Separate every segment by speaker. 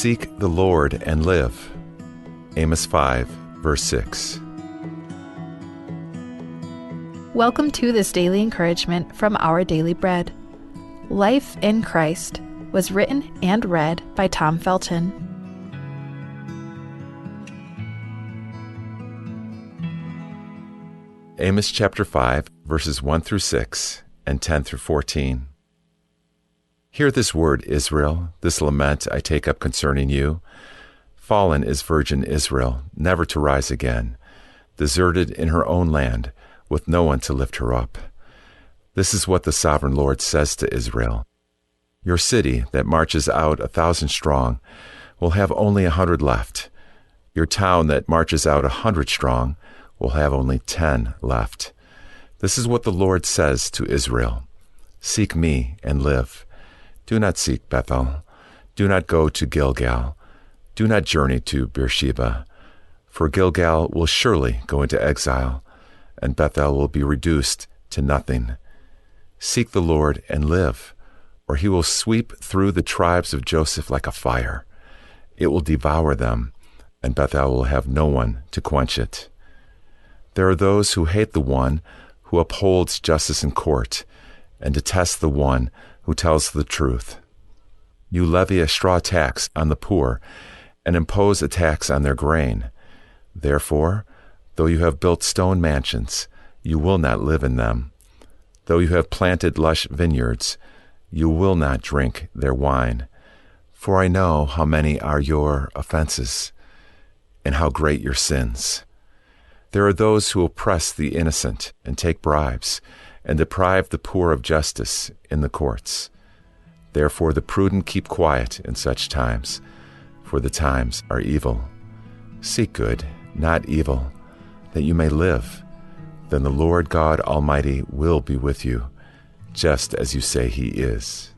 Speaker 1: Seek the Lord and live. Amos 5, verse 6.
Speaker 2: Welcome to this daily encouragement from Our Daily Bread. Life in Christ was written and read by Tom Felton.
Speaker 1: Amos chapter 5, verses 1 through 6 and 10 through 14. Hear this word, Israel, this lament I take up concerning you. Fallen is virgin Israel, never to rise again, deserted in her own land, with no one to lift her up. This is what the sovereign Lord says to Israel. Your city that marches out 1,000 strong will have only 100 left. Your town that marches out 100 strong will have only 10 left. This is what the Lord says to Israel. Seek me and live. Do not seek Bethel. Do not go to Gilgal. Do not journey to Beersheba. For Gilgal will surely go into exile, and Bethel will be reduced to nothing. Seek the Lord and live, or he will sweep through the tribes of Joseph like a fire. It will devour them, and Bethel will have no one to quench it. There are those who hate the one who upholds justice in court, and detest the one who tells the truth. You levy a straw tax on the poor, and impose a tax on their grain. Therefore, though you have built stone mansions, you will not live in them. Though you have planted lush vineyards, you will not drink their wine. For I know how many are your offenses, and how great your sins. There are those who oppress the innocent and take bribes, and deprive the poor of justice in the courts. Therefore the prudent keep quiet in such times, for the times are evil. Seek good, not evil, that you may live. Then the Lord God Almighty will be with you, just as you say he is.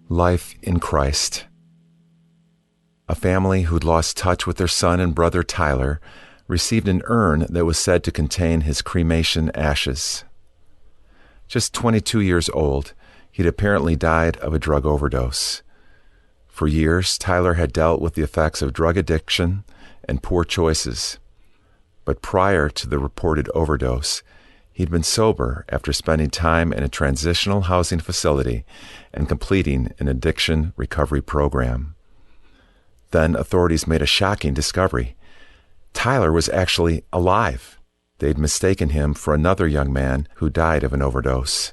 Speaker 1: Life in Christ. A family who'd lost touch with their son and brother Tyler received an urn that was said to contain his cremation ashes. Just 22 years old, he'd apparently died of a drug overdose. For years, Tyler had dealt with the effects of drug addiction and poor choices. But prior to the reported overdose, he'd been sober after spending time in a transitional housing facility and completing an addiction recovery program. Then authorities made a shocking discovery. Tyler was actually alive. They'd mistaken him for another young man who died of an overdose.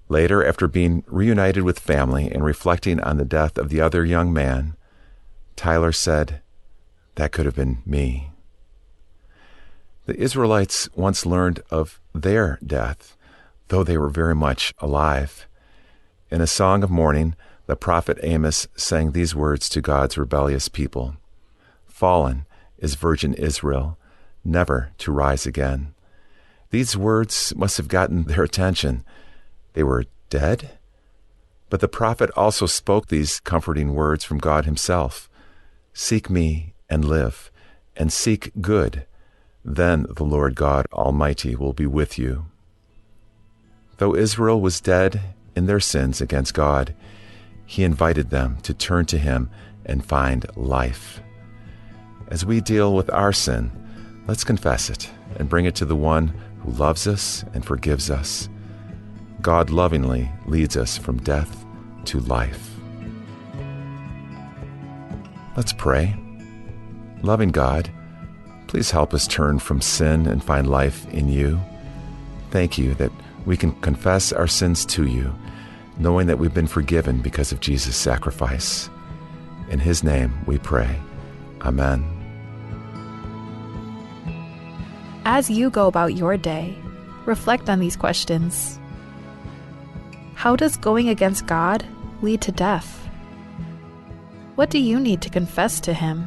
Speaker 1: Later, after being reunited with family and reflecting on the death of the other young man, Tyler said, "That could have been me." The Israelites once learned of their death, though they were very much alive. In a song of mourning, the prophet Amos sang these words to God's rebellious people. Fallen is virgin Israel, never to rise again. These words must have gotten their attention. They were dead? But the prophet also spoke these comforting words from God himself. Seek me and live, and seek good. Then the Lord God Almighty will be with you. Though Israel was dead in their sins against God, he invited them to turn to him and find life. As we deal with our sin, let's confess it and bring it to the one who loves us and forgives us. God lovingly leads us from death to life. Let's pray. Loving God, please help us turn from sin and find life in you. Thank you that we can confess our sins to you, knowing that we've been forgiven because of Jesus' sacrifice. In his name we pray. Amen.
Speaker 2: As you go about your day, reflect on these questions. How does going against God lead to death? What do you need to confess to him?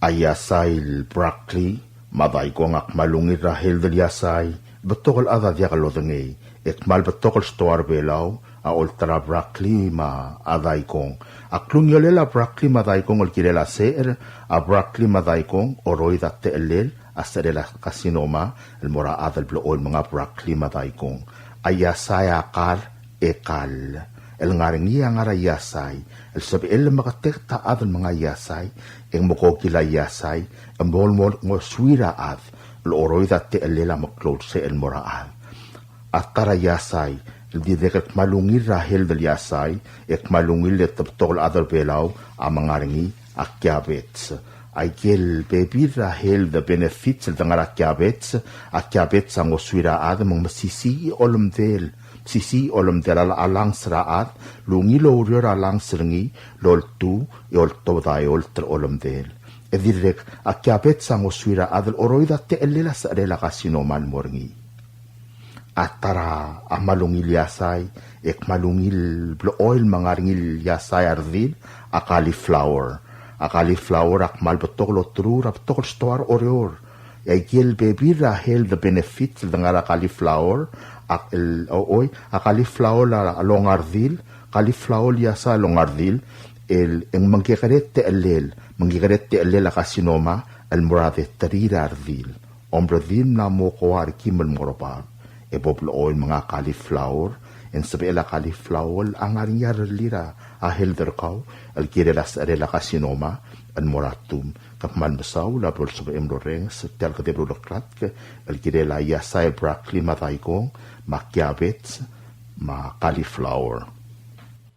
Speaker 3: Ayasail Brackley, maday ko ngak malungit rahil del yasay, betokol ada dia kalodenge, et mal betokol stoar belaw, ultra brakli ma adaikong. Aklung yolela brakli ma daikong ulkirela seer, brakli ma daikong oroi datte elel, aserela kasinoma, el mora adal blool mga brakli ma daikong. Ayasay akal, ekal. El ngaringi ang ara yasay, el sabi el makatekta adal mga yasay, ang mukokila yasay, ang molmol mo swira ad, el oroi datte elela maklol se el mora ad. Atara yasay, di dekat malungil rahel del yasay, ek malungil le taptol adal belaw, ang mga ringi akyabets. Ay gel bebi rahel the benefits del nga akyabets ang oswira ad, mga masisi olumdel, sisi olumdel alang sraat, lungilo urior alang sringi, loltu, yolto da yolter olumdel. Edirek akyabets ang oswira adal oroida te elela sa rela kasinoman moringi. Atara amalungil yasay, ek malungil oil mga ringil yasay ardil, a cauliflower. A cauliflower ak malbotok lotru, raptokol stoar orior. Ay gil bebi rahel the benefits ng ara cauliflower, ak el oy, a cauliflower la long ardil, cauliflower yasa long ardil, el en manggikaret te elel a kasinoma, el morade tarira ardil. Ombre din na mo kuwar kimel morobag. Eboblo oil mga cauliflower, en sabi ela cauliflower, ang aringyar lira, ahel derkaw, al kirelas arela kasinoma, al moratum, kapman basaw, labol sabi emloreng, sa tel kadebro lokrat, al kirela yasay broccoli mataykong, makyabets, ma cauliflower.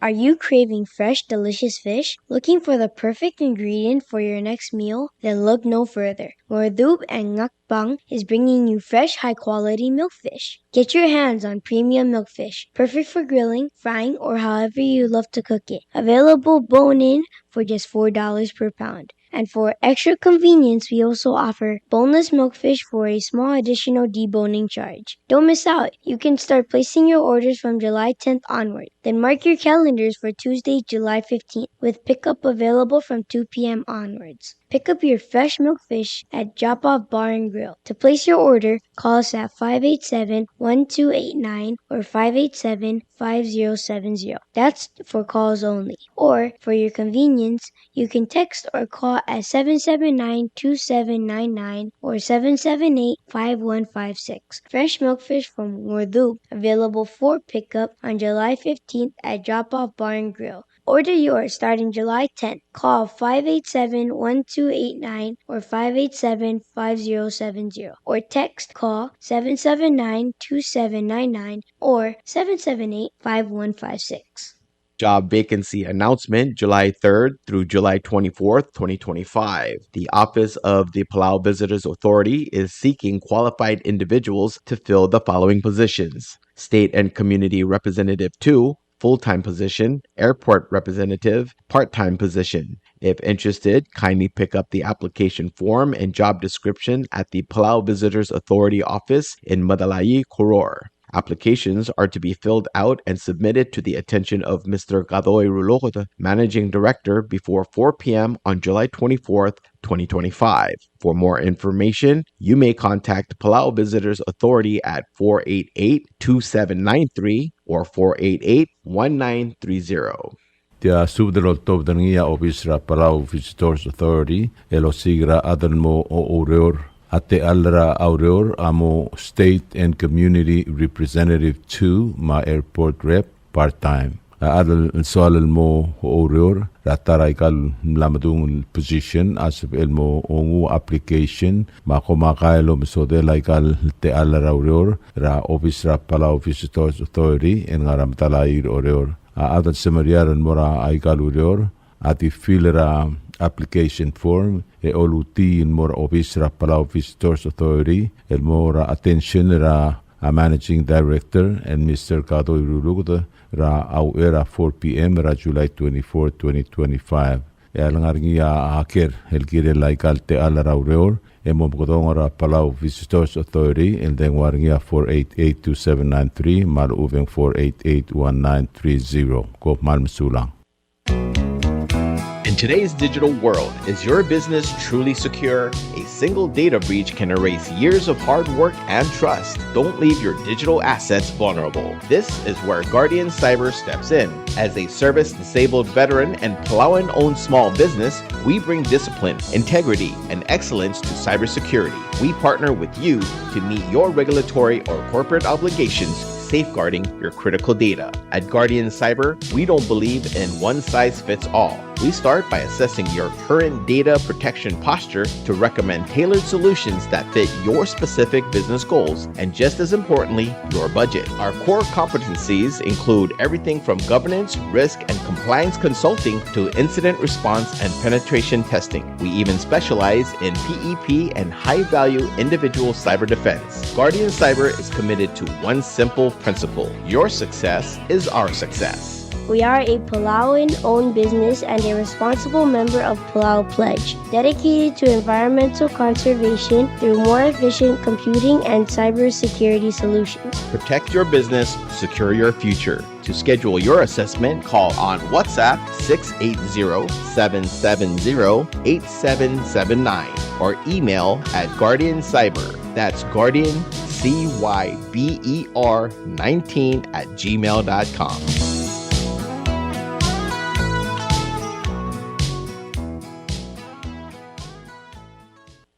Speaker 4: Are you craving fresh, delicious fish? Looking for the perfect ingredient for your next meal? Then look no further. Mordub and Ngakbang is bringing you fresh, high-quality milkfish. Get your hands on premium milkfish, perfect for grilling, frying, or however you love to cook it. Available bone-in for just $4 per pound. And for extra convenience, we also offer boneless milkfish for a small additional deboning charge. Don't miss out. You can start placing your orders from July 10th onward. Then mark your calendars for Tuesday, July 15th, with pickup available from 2 p.m. onwards. Pick up your fresh milkfish at Drop Off Bar and Grill. To place your order, call us at 587-1289 or 587-5070. That's for calls only. Or, for your convenience, you can text or call at 779-2799 or 778-5156. Fresh milkfish from Mordub, available for pickup on July 15th at Drop Off Bar and Grill. Order yours starting July 10th. Call 587-1289 or 587-5070 or text call 779-2799 or 778-5156.
Speaker 5: Job vacancy announcement July 3rd through July 24th, 2025. The Office of the Palau Visitors Authority is seeking qualified individuals to fill the following positions: State and Community Representative 2, full-time position, airport representative, part-time position. If interested, kindly pick up the application form and job description at the Palau Visitors Authority office in Madalai, Koror. Applications are to be filled out and submitted to the attention of Mr. Gadoy Rulokota, Managing Director, before 4 p.m. on July 24th, 2025. For more information, you may contact Palau Visitors Authority at 488-2793 or 488-1930.
Speaker 6: Tia subderol top dangia ofisra Palau Visitors Authority elo sigra adanmo o oreor ate alra aureor amo State and Community Representative 2 ma airport rep part-time. Adal solal mo oreor ratara ikal lamadung position as elmo ongu application ma komakailo misode laikal te alra aureor ra ofisra Palau Visitors Authority en ngaram talair oreor. Adat semariaran mora aikal oreor ati filera application form e oluti in mora ofisra Palau Visitors Authority el mora attention ra a Managing Director and Mr. Kadoy Ruluguta ra au era 4 p.m. ra July 24, 2025. E alangarngia aker el kire laikal te ala raureor e momkodongora Palau Visitors Authority el dengwarngia 488-2793 mal uveng 488-1930 ko mal masulang.
Speaker 5: In today's digital world, is your business truly secure? A single data breach can erase years of hard work and trust. Don't leave your digital assets vulnerable. This is where Guardian Cyber steps in. As a service-disabled veteran and Palauan-owned small business, we bring discipline, integrity, and excellence to cybersecurity. We partner with you to meet your regulatory or corporate obligations, safeguarding your critical data. At Guardian Cyber, we don't believe in one-size-fits-all. We start by assessing your current data protection posture to recommend tailored solutions that fit your specific business goals and, just as importantly, your budget. Our core competencies include everything from governance, risk, and compliance consulting to incident response and penetration testing. We even specialize in PEP and high-value individual cyber defense. Guardian Cyber is committed to one simple principle: your success is our success.
Speaker 4: We are a Palauan-owned business and a responsible member of Palau Pledge, dedicated to environmental conservation through more efficient computing and cybersecurity solutions.
Speaker 5: Protect your business, secure your future. To schedule your assessment, call on WhatsApp 680-770-8779 or email at Guardian Cyber. That's Guardian, CYBER 19@gmail.com.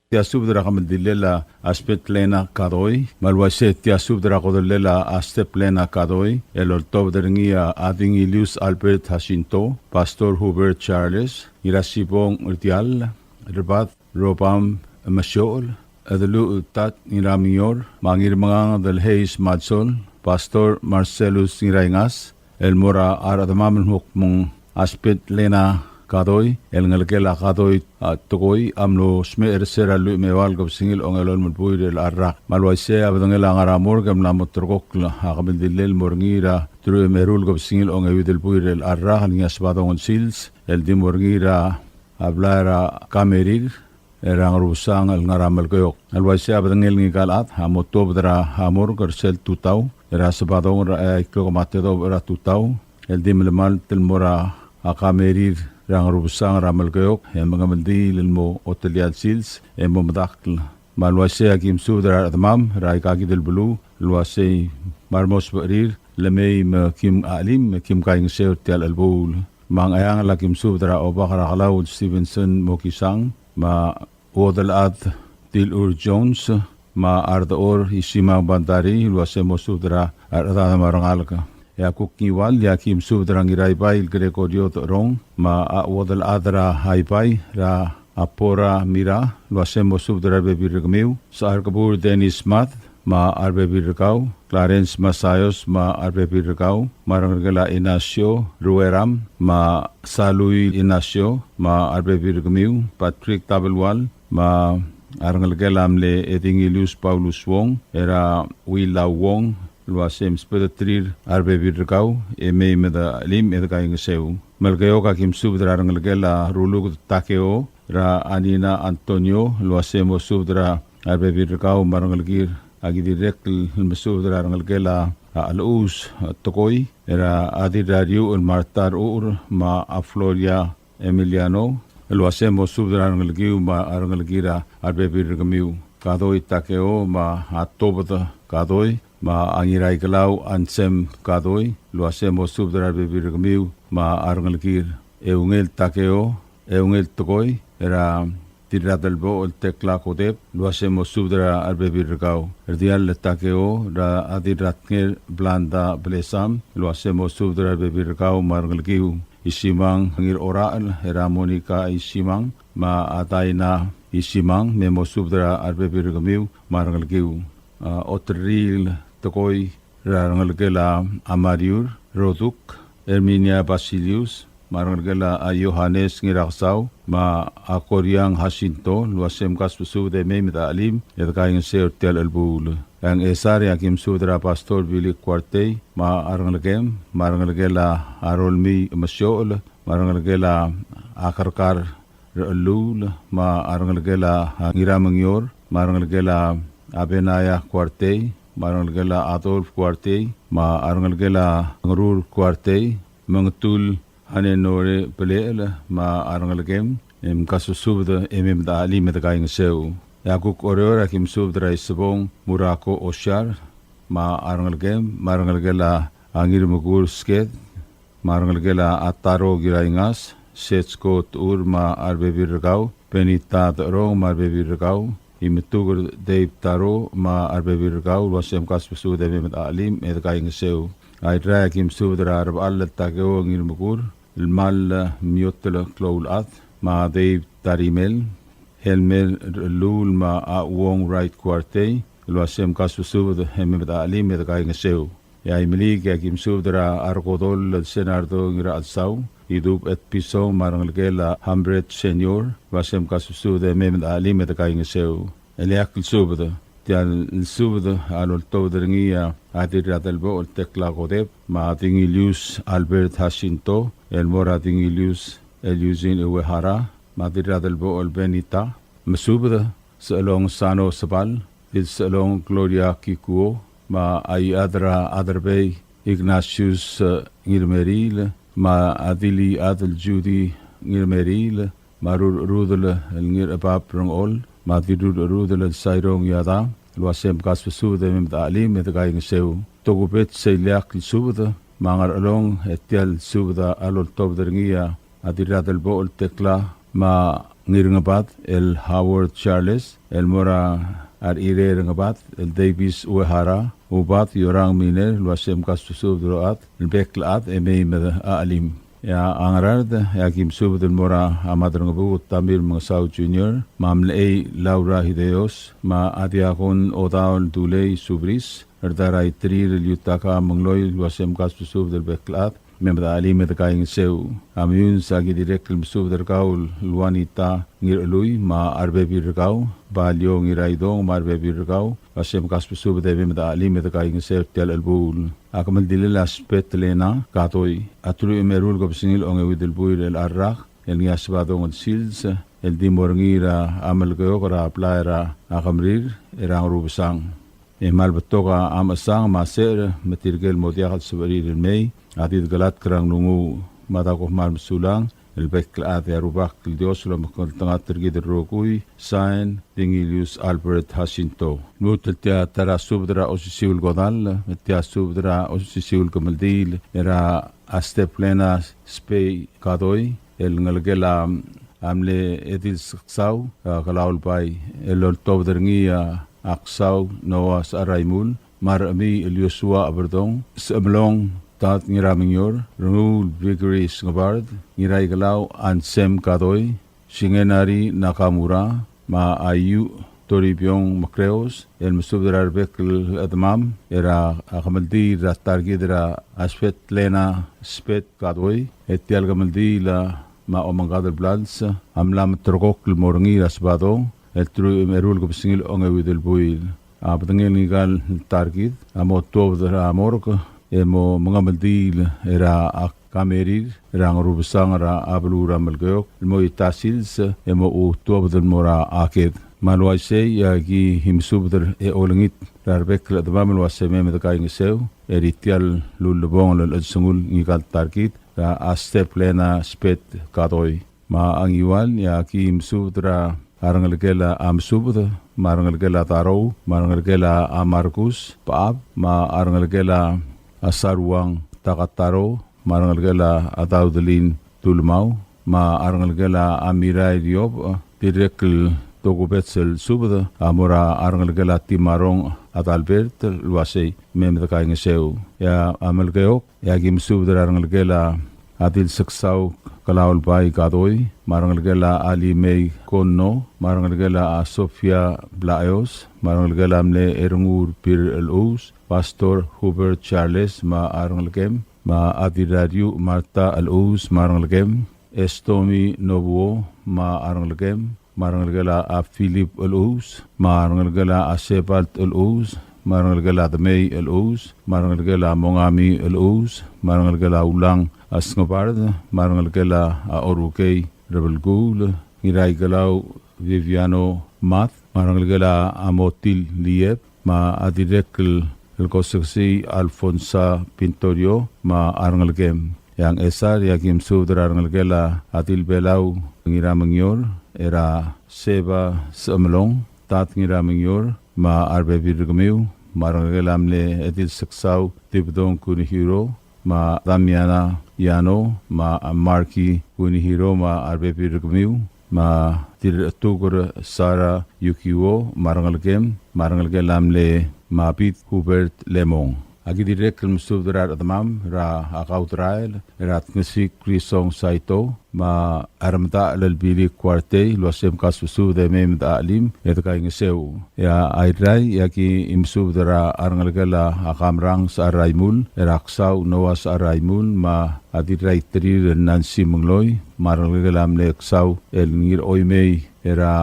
Speaker 6: Tiasubdra kamandilela aspet lena kadoi malwase tiasubdra kodolela astep lena kadoi elortobdringia adingilius Albert Jacinto Pastor Hubert Charles irasibong urtial rebat robam mashol adlu tat iramior mangirmangang del Hayes Madsol Pastor Marcelus Iraingas elmora aradamamen hukmong aspet lena kadoy el ngalkela kadoy tokoy amlo smer sera lu mewal gob singil ongelon mulpuy del arrak malwaise abdangela ngaramor gam la motrokok hakabil dilel morngira tru merul gob singil ongewi del puy del arrak nias badong sils el dimorngira ablara kamerir erang rusang el ngaramal koyok alwaise abdangel ngigalat hamotobdra hamor gersel tutau era sabadong ko matedo era tutau el dimlemal telmora akamerir rang rubusang ramal koyok yang mengamdi lilmo otelial sils emo madakl malwase akim sudra atmam rai kaki del bulu lwase marmos berir lemei kim alim kim kaing seur tel albul mang ayang lakim sudra obakara kalaud Stevenson mokisang ma odal ad til Jones ma ardaor isima bandari lwase mosudra arda marangalka ya kukiwal ya kim sudrang iraibai greko diot rong ma awodal adra haibai ra apora mira lwasemo sudra bebirgmiu sar kabur Dennis Math ma arbebirkau Clarence Masayos ma arbebirkau marangala Inacio Rueram ma Salui Inacio ma arbebirgmiu Patrick Tabelwal ma arangalgelamle Edingilius Paulus Wong era Willa Wong luasem spedatrir arbebirkau eme meda lim edkaing seu melgeo ka kim subdra rangalgela rulug takeo ra anina Antonio luasemo subdra arbebirkau marangalgir agi direct mesubdra rangalgela alus tokoi era adirario el martar ur ma afloria Emiliano luasemo subdra rangalgiu ma rangalgira arbebirkamiu kadoi takeo ma atobata kadoi ma angirai kalau ansem kadoi luasemo subdra bebirgmiu ma arngalkir eungel takeo eungel tokoi era tiradalbo el tekla kodep luasemo subdra arbebirgau erdial takeo ra adiratngel blanda blesam luasemo subdra bebirgau marngalkiu isimang ngir oral era monika isimang ma ataina isimang memo subdra arbebirgmiu marngalkiu otril tokoi rangalgela Amariur Roduk Erminia Basilius marangala Johannes ngiraksau ma akoriang Jacinto luasem kaspusu de memita alim edkaing seur tel albul ang esari akim sudra pastor Billy Quartey ma arangalgem marangala Arolmi Masyol marangala akarkar lul ma arangalgela ngiramangyor marangala Abenaya Quartey marangala Adolf Quartey ma arangalgela ngrur Quartey mengetul hanenore pelele ma arangalgem em kasusubda emem da ali metakaing seu yakuk orora kim subdra isbong murako oshar ma arangalgem marangalgela angir mugur sket marangalgela ataro giraingas setsko tur ma arbebirgau penita rong marbebirgau imtugur deip taro ma arbebirgau wasem kaspusu de met alim metakaing seu ai rakim subdra arab alla takeo ngir mugur المال ميوتل كلول ما ديب تاريمل هلمل لول ما وون رايت كوارتي الواسم كاسو سوبد هم بدا علي مد كاي نسيو يا مليك يا كيم سوبدرا اركودول سيناردو غير الساو يدوب ات بيسو مارنغلكيلا 100 سينيور واسم كاسو سوبد هم بدا علي مد كاي نسيو الياكل سوبد tial subdo alol todringia adir adelbo tekla godeb ma Tingilius Albert Jacinto el mora Tingilius Eliusin Uehara ma dir adelbo el Benita masubda salong sano sabal salong Gloria Kikuo ma ay adra aderbe Ignatius Ngirmeril ma adili adel Judy Ngirmeril marur rudel el ngir abab rongol ma didur rudel sairong yada luasem kaspesu de mem ta'lim et gaing seu togubet seiliak subuda mangar along etial subuda alol tobdringia adirat el bol tekla ma ngiringabat el Howard Charles el mora ar irengabat el Davis Uehara ubat yorang miner luasem kaspesu droat el beklat emem alim ya angarad ya kim subud mora amadrangabu Tamir Masaw Junior mamlei Laura Hideos ma adiakon odaul dulei subris erdarai trir yutaka mangloy wasem kasubud del beklat memda ali med kaing seu amyun sagi direct subud der kaul luanita ngir lui ma arbe birgau balyo ngiraidong marbe birgau wasem kasubud de memda ali med kaing seu tel albul akamal dilil aspet lena katoi atru emerul gobsingil onge widel buir el arrak el ngiasbadong el sils el dimorngira amal geokra plaira akamrir erang rubsang emal betoga amasang maser matirgel modiakat subarir el mei adid galat krang nungu madako mal sulang el beklat ya rubak dios lo mkontangat tergid rokui sign Tingilius Albert Jacinto nuteltia tara subdra osisiul godal tia subdra osisiul kamaldil era aste plena spe kadoi el ngalgela amle edil saksau kalaul bai el tobderngia aksau noas araimul marami el Yosua aberdong semlong tat ngiraminyor rungul vigris ngabard ngiray galaw ansem kadoy singenari nakamura ma ayu toribyong makreos el musubdrar bekl admam era akamaldi rastargidra aspet lena spet kadoy etial gamaldi la ma omangadal blans amlam trokok morngi rasbado el tru merul gobsingil onge widel buil abdangel nigal targid amo tobdra amork emo mga maldil era kamerir rang rubsang ra ablura malgok mo itasils emo u tobdel mora aked malwai se yagi himsubder e olengit rarbek la dbamel waseme med kaing seu eritial lulbong lol sungul ngigal tarkit ra aste plena spet kadoy ma angiwal yagi himsubdra arangalgela amsubda marangalgela taro marangalgela amarkus paab ma arangalgela asaruang takataro marangalgela ataudlin tulmau ma arangalgela amirai diob direkl togubetsel subda amora arangalgela timarong atalbert luasei memda kaing seu ya amalgeok ya gim subda arangalgela adil saksau kalaul bai kadoy marangalgela ali mei konno marangalgela Sofia Blaeos marangalgela amle erungur pir elus Pastor Hubert Charles ma arangalgem ma adiradiu Marta elus marangalgem Estomi Nobuo ma arangalgem marangalgela a Philip elus marangalgela a Sebald elus marangalgela Dmei elus marangalgela Mongami elus marangalgela ulang asngabard marangalgela a Orukei rebelgul ngiray galaw Viviano Math marangalgela Amotil Liep ma adirekl el koseksi Alfonsa Pintorio ma arangalgem yang esar yakim sudra ngalgela atil belau ngira mengyor era seba semelong tat ngira mengyor ma arbe virgmiu marangelamle etil saksau tibdong kuni hero ma damiana yano ma marki kuni hero ma arbe virgmiu ma tir tugur sara yukiwo marangelamle ma pit hubert lemong agi direk msudra admam ra akautrail rat ngsi krisong saito ma aramta lelbili kwarte losem kassu de mem alim etkai ngeseu ya airai yaki imsudra arngalgala akamrang sa raimul eraksau noas araimul ma adirai tri nansi mungloy marngalgalam leksau el ngir oimei era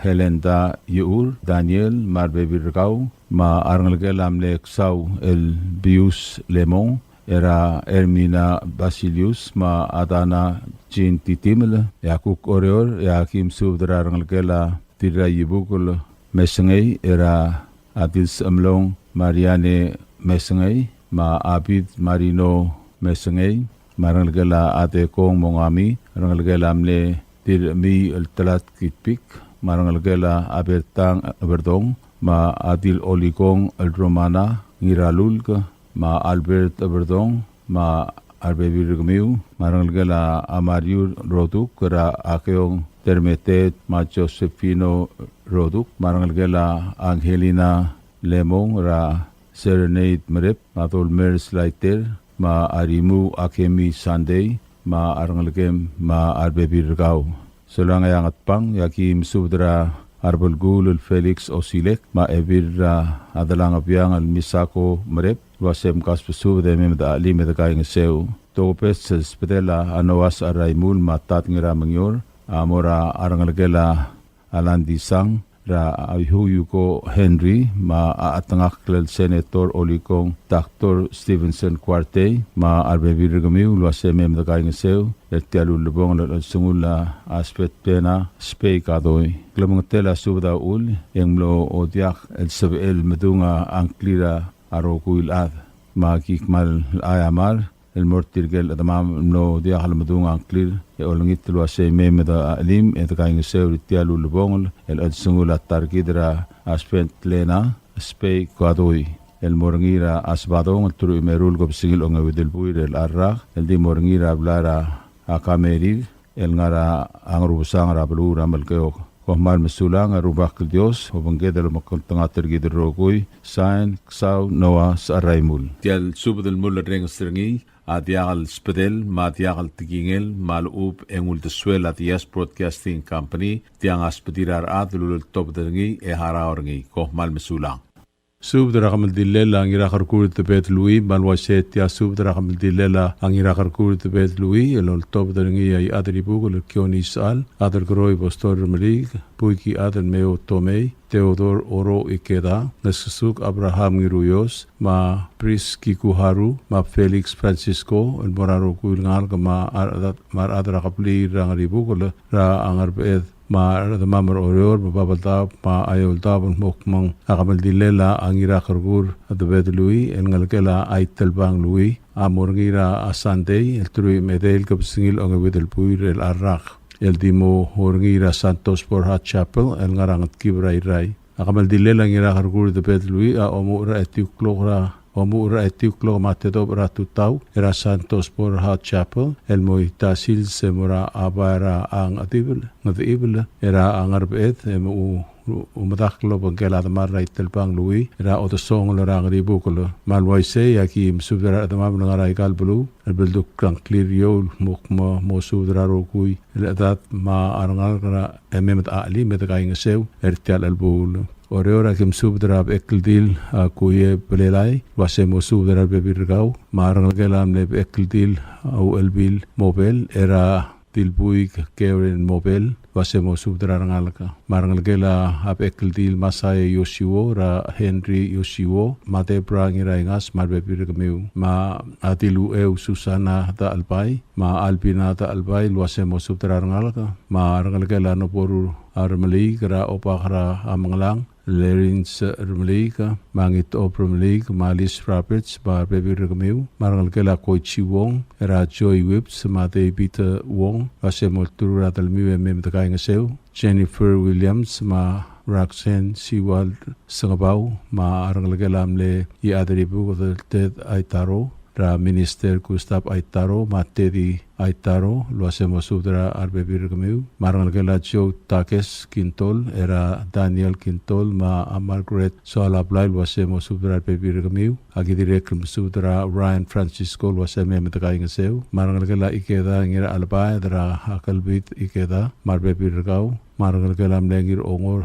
Speaker 6: Helenda Yur, Daniel, Marbebirgau, ma Arngelgelam Lexau, el Bius Lemon, era Ermina Basilius, ma Adana Jin Titimel, Yakuk Oreor, Yakim Subdra Arngelgela, Tira Yibukul, Mesengei, era Adils Amlong, Mariane Mesengei, ma Abid Marino Mesengei, Marngelgela Ate Kong Mongami, Arngelgelam Le Tir Mi el Talat Kitpik, marangalgela abertang aberdong ma adil olikong el romana ngiralulk ma albert aberdong ma arbebirgmiu marangalgela amariu roduk ra akeong termetet ma josephino roduk marangalgela angelina lemong ra serenade merep matol mers laiter ma arimu akemi sunday ma arangalgem ma arbebirgau Solang yang atpang yakim sudra arbol gul Felix Osilek ma evirra adalang apiang al misako merep wasem kas pesu de mem da ali med kaing seu to pes spedela anoas araimul matat ngira mengyor amora arangalgela alandi sang ra ayuyuko Henry ma atangak klel senator olikong Dr. Stevenson Quarte ma arbebirgamiu wasem mem da kaing seu Etialu lebong la sungula aspet pena spei kadoi klamang tela subda ul englo odiak el sebel medunga anklira arokuil ad makikmal ayamar el mortirgel adamam no dia hal medunga anklir e olngit lo se memeda alim et kaing seu etialu lebong el sungula targidra aspet lena spei kadoi el morangira asbadong tru merul gob singil onga wedel buir el arra el di morangira blara akamerir el ngara angrubusang rablu ramal keo kohmal mesulang arubak Dios obangedel makontanga tergider rogui sain ksau noa saraimul tial subdel mul reng stringi adial spedel madial tigingel malub engul de suela dias broadcasting company tiang aspedirar adlul top dengi e haraorngi kohmal mesulang Subdra kamal dillela ang irakar kulit tebet lui malwaset ya subdra kamal dillela ang irakar kulit tebet lui elol top daringi ay adribu kul kioni sal adar groi postor melig puiki adar meo tomei Theodor Oro Ikeda nasusuk Abraham Ngiruyos ma Pris Kikuharu ma Felix Francisco el moraro kuil ngal ma mar adra kapli rang ribu kul ra angarbeed ma mamar oror babata ma ayol tabon mokmang akamal dilela ang irakargur at bet lui en ngalkela ay telbang lui amor ngira asante el trui medel kapsingil ang wedel puir el arrak el dimo horngira Santos por Hat Chapel el ngarangat kibray ray akamal dilela ang irakargur at bet lui a omura etiuklora Omura etiuklo matedo ratutaw era Santos por Hat Chapel el moitasil semura abara ang atibel ngatiibel era ang arbet emu umadaklo pagkela tamar raitel pang lui era otosong lorang ribukolo malwaise yaki msubdara tamam ngarai kalbulu elbelduk klang clear yo mukma mosudra rokui elat ma arangal kara ememet ali metakaing seu ertial albul Oreora kim subdrab ekildil kuye pelelai wasemo subdrab bebirgau marangelam ne ekildil au elbil mobile era tilbuik keren mobile wasemo subdrangalka marangela ap ekildil masai yosiwo ra Henry yosiwo mate prangirangas marbebirgmeu ma atilu eu Susana ta alpai ma alpina ta alpai wasemo subdrangalka marangela no poru armali kra opakra amanglang Lerins Rumlika, Mangit Oprumlik, Malis Rapids, Bar Baby Regamiu, Marangalkela Koichi Wong, Era Joy Whips, Mate Peter Wong, Vasemoltura Dalmiu and Memtakaingaseu, Jennifer Williams, Ma Roxanne Siwal Sangabau, Ma Arangalkelam Le Yadribu of the Dead Aitaro, Ra Minister Gustav Aitaro, Matedi Aitaro, lo hacemos subdra Arbebi Regamiu, Marangalkela Joe Takes Quintol, Era Daniel Quintol, Ma Margaret Soalablay, lo hacemos subdra Arbebi Regamiu, aquí direct subdra Ryan Francisco, lo hacemos Metakaingaseu, Marangalkela Ikeda, Ngira Albay, Dra Hakalbit Ikeda, Marbebi Regau, Marangalkela Mlengir Ongor,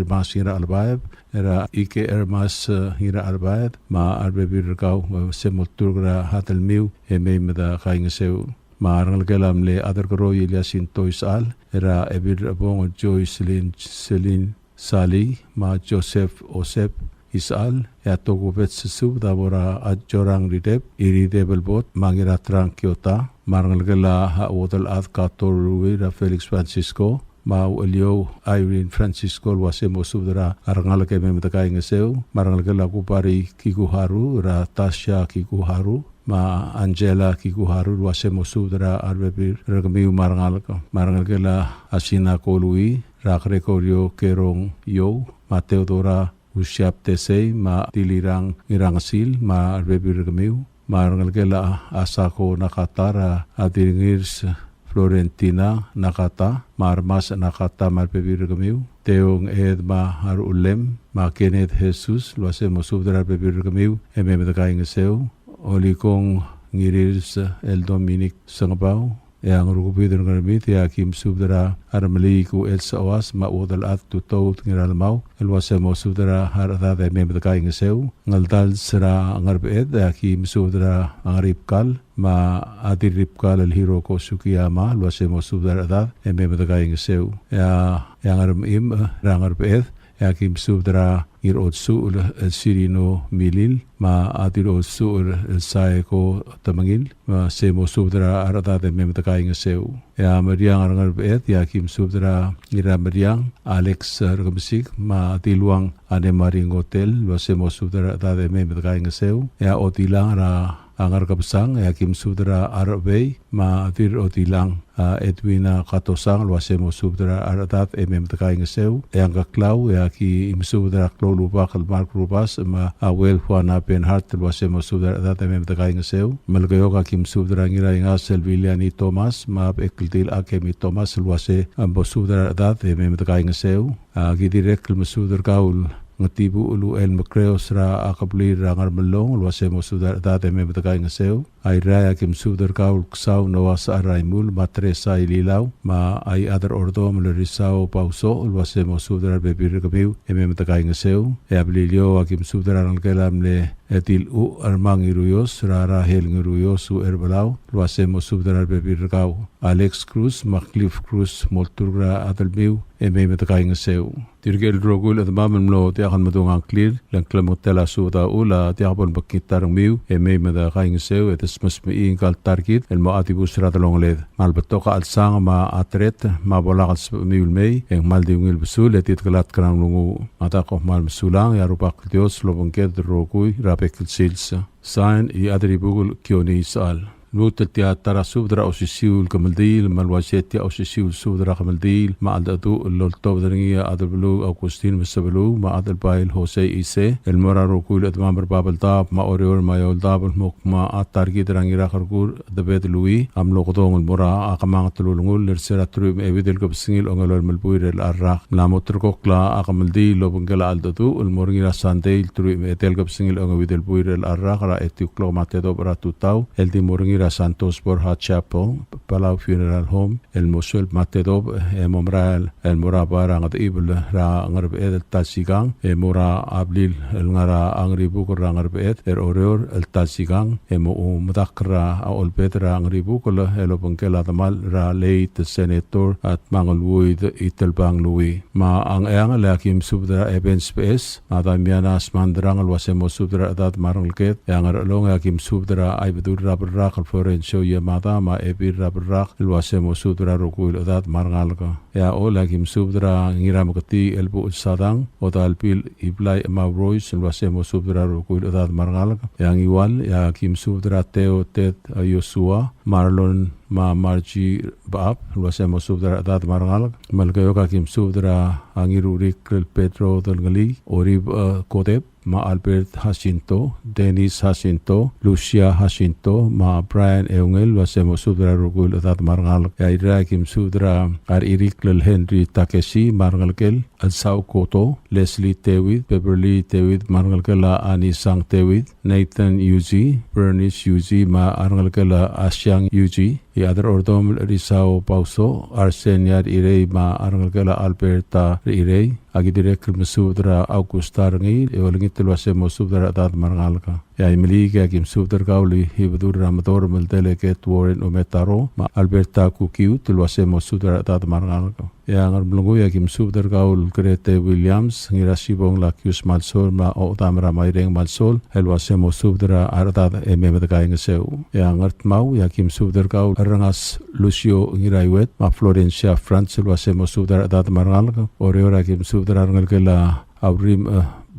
Speaker 6: Mas Ngira Albayeb, Era Ike Mas Ngira Albayeb, Ma Arbebi Regau, Semolturgra Hatalmiu, Meda Kaingaseu. Marangalkela le adarkaro Ilyasin Toisal, Era Ebir Abong Joy Selin Sali, Ma Joseph Osep Isal, Yatogobet Sisub, Dabora Adjorang Rideb, Iridebel Bot, Mangiratrang Kiota, Marangalkela Haodal Adkator Rui, Felix Francisco, Ma Elio Irene Francisco, Wasemo Subdra, Arangalke Memtakaingaseu, Marangalkela Kupari Kikuharu, Ra Tasha Kikuharu, Ma Angela Kikuharu, Wasemo Subdra, Arbebi Regamiu Marangalkela Asina Kolui, Rakrekorio Kerong Yo, Ma Teodora Usiap Tesei, Ma Dilirang Irangsil, Ma Arbebi Regamiu, Marangalkela Asako Nakatara, Adiringirs Florentina Nakata, Marmas Nakata Marpebi Regamiu, Teong Edma Harulem, Ma Kenneth Jesus, lo hacemos subdra Arbebi Regamiu, Memtakaingaseu, Olikong Ngirirs El Dominic Sangabau, Yang Rukubidr Ngarmit, Yakim Subdra Armaliku El Sawas, Ma Udal At Tutot Ngiralmau, El Wasemo Subdra Harada Memtakaingaseu, Ngaldal Sra Ngarbed, Yakim Subdra Angaripkal, Ma Adiripkal El Hiro Kosukiyama, lo hacemos subdra Adad, Memtakaingaseu, Yangarim Rangarbed, Yakim Subdra Ir Otsu El Sirino Milil, Ma Adir Otsu El Saeko Tamangil, Ma Semo Subdra Arada de Memtakaingaseu, Ya Mariang Arangarbet, Yakim Subdra Ira Mariang, Alex Rgamsik, Ma Diluang Anemaring Hotel, lo hacemos subdra Arada de Memtakaingaseu, Ya Otilang Ra Angar Kapsang, Yakim Subdra Arabey, Ma Adir Otilang, Edwina Katosang, lo hacemos subdra Aradat Memtakaingaseu, Yang Kaklau, Yaki Subdra Klolubak, El Mark Rubas, Ma Awel Juana Penhart, lo hacemos subdra Aradat Memtakaingaseu, Malgayoga Kim Subdra Ngira Ingas, El Viliani Thomas, Ma Ekildil Akemi Thomas, lo hace ambos subdra Aradat Memtakaingaseu, Aki direct Mesudra Kaul, Ngatibu ulu el Macreos ra akabli rangar melong, lo hacemos subdra Aradat Memtakaingaseu, Airaya Kim Subdra Kaul Ksau Nawas Araimul, Matresa Ililau, Ma Ay Adar Ordo Melerisao Pauso, lo hacemos subdra Arbebi Regamiu, Memtakaingaseu, Eabilio Akim Subdra Rangalkelam le Etil U Armang Iruyos, Rara Hel Iruyos U Erbalau, lo hacemos subdra Arbebi Regau, Alex Cruz, Macliff Cruz, Molturgra Adalmiu, Memtakaingaseu. Tirgel Rogul at Mamlo, Tiakan Madungang Clear, Langklamotela Suda Ula, Tiakabon Bakitarang Miu, Memtakaingaseu, et mas miing kal target, El Maatibus Radalongled, Malbatoka al Sang Ma Atret, Ma Bolakal Miul May, Eng Maldiungil Busul, et Itkalat Krang Lungu, Matako Mal Sulang, Yarupak Dios, Lobonged Rogui, Rapek Sils, Sign I Adribugul Kioni Sal. نوت التياتر سودرا أو سيسيول كملديل مالواسيتي أو سيسيول سودرا كملديل مع الدو اللولتو درنية أدبلو أو كوستين مسبلو مع البايل هوسي إيسي المرا روكول أدمام بربابل داب مع أوريور ما يول داب الموك مع التارجي درنجي راخرقور دبيت لوي أم لوقدون المرا أقمان تلولنغول لرسيرا ترويم أبيدل كبسنجيل أنغلو الملبوير الأراق نامو تركوكلا أقملديل لوبنجلا الدو المورنجي راسانديل ترويم أتل كبسنجيل أنغويدل بوير الأراق را اتيوكلو ما تدو برا توتاو الدي مورنجي Santos Borja Chapel, Palau Funeral Home, El Mosul Matedob, Momral, El Morabara, and Ibel, Ra Angarbed, Tasigang, Mora Ablil, El Ngara Angribuk, Rangarbed, Oreur, El Tasigang, Mudakra, Olpetra, Angribukula, El Obunkela, the Mal, Ra late Senator at Mangalwood, Itelbang Louis, Ma Ang Lakim Subdra Eben Space, Adamianas Mandrangal was a Mosudra that Marangket, Yangar Long Akim Subdra, Ibedur Rabber Rakal Florencio Yamata ma ebir rabrak luasemo sudra rukul odat marngalka ya ola kim sudra ngiram kati elbu sadang otal pil iblai ma rois luasemo sudra rukul odat marngalka yang iwal ya kim sudra teo tet Yosua Marlon ma marji baap luasemo sudra odat marngalka malkayo ka kim sudra angirurik Pedro Delgali orib kotep ma Albert Jacinto, Dennis Jacinto, Lucia Jacinto, ma Brian Eungel, wasemo sudra rugul odat marngal, ya ira kim sudra ar irik lel Henry Takeshi, marngalkel, al Sao Koto, Leslie Tewid, Beverly Tewid, marngalkela Ani Sang Tewid, Nathan Yuji, Bernice Yuji, ma arngalkela Asyang Yuji, i adar ordom Risao Pauso, Arseniar Irei, ma arngalkela Alberta Irei, agi direk mesudra Augusta rangi eolingit luasemo sudra adat marngalka ya imili ka kim sudra kauli hibudur ramator meldele ket Warren Ometaro ma Alberta Kukiu luasemo sudra adat marngalka ya ngar blungu ya kim sudra kaul Grete Williams ngirasibong lakius malsol ma otamra maireng malsol luasemo sudra adat ememet kaing seu ya ngart mau ya kim sudra kaul rangas Lucio ngiraiwet ma Florencia France luasemo sudra adat marngalka oreora kim sudra ngalkela Aurim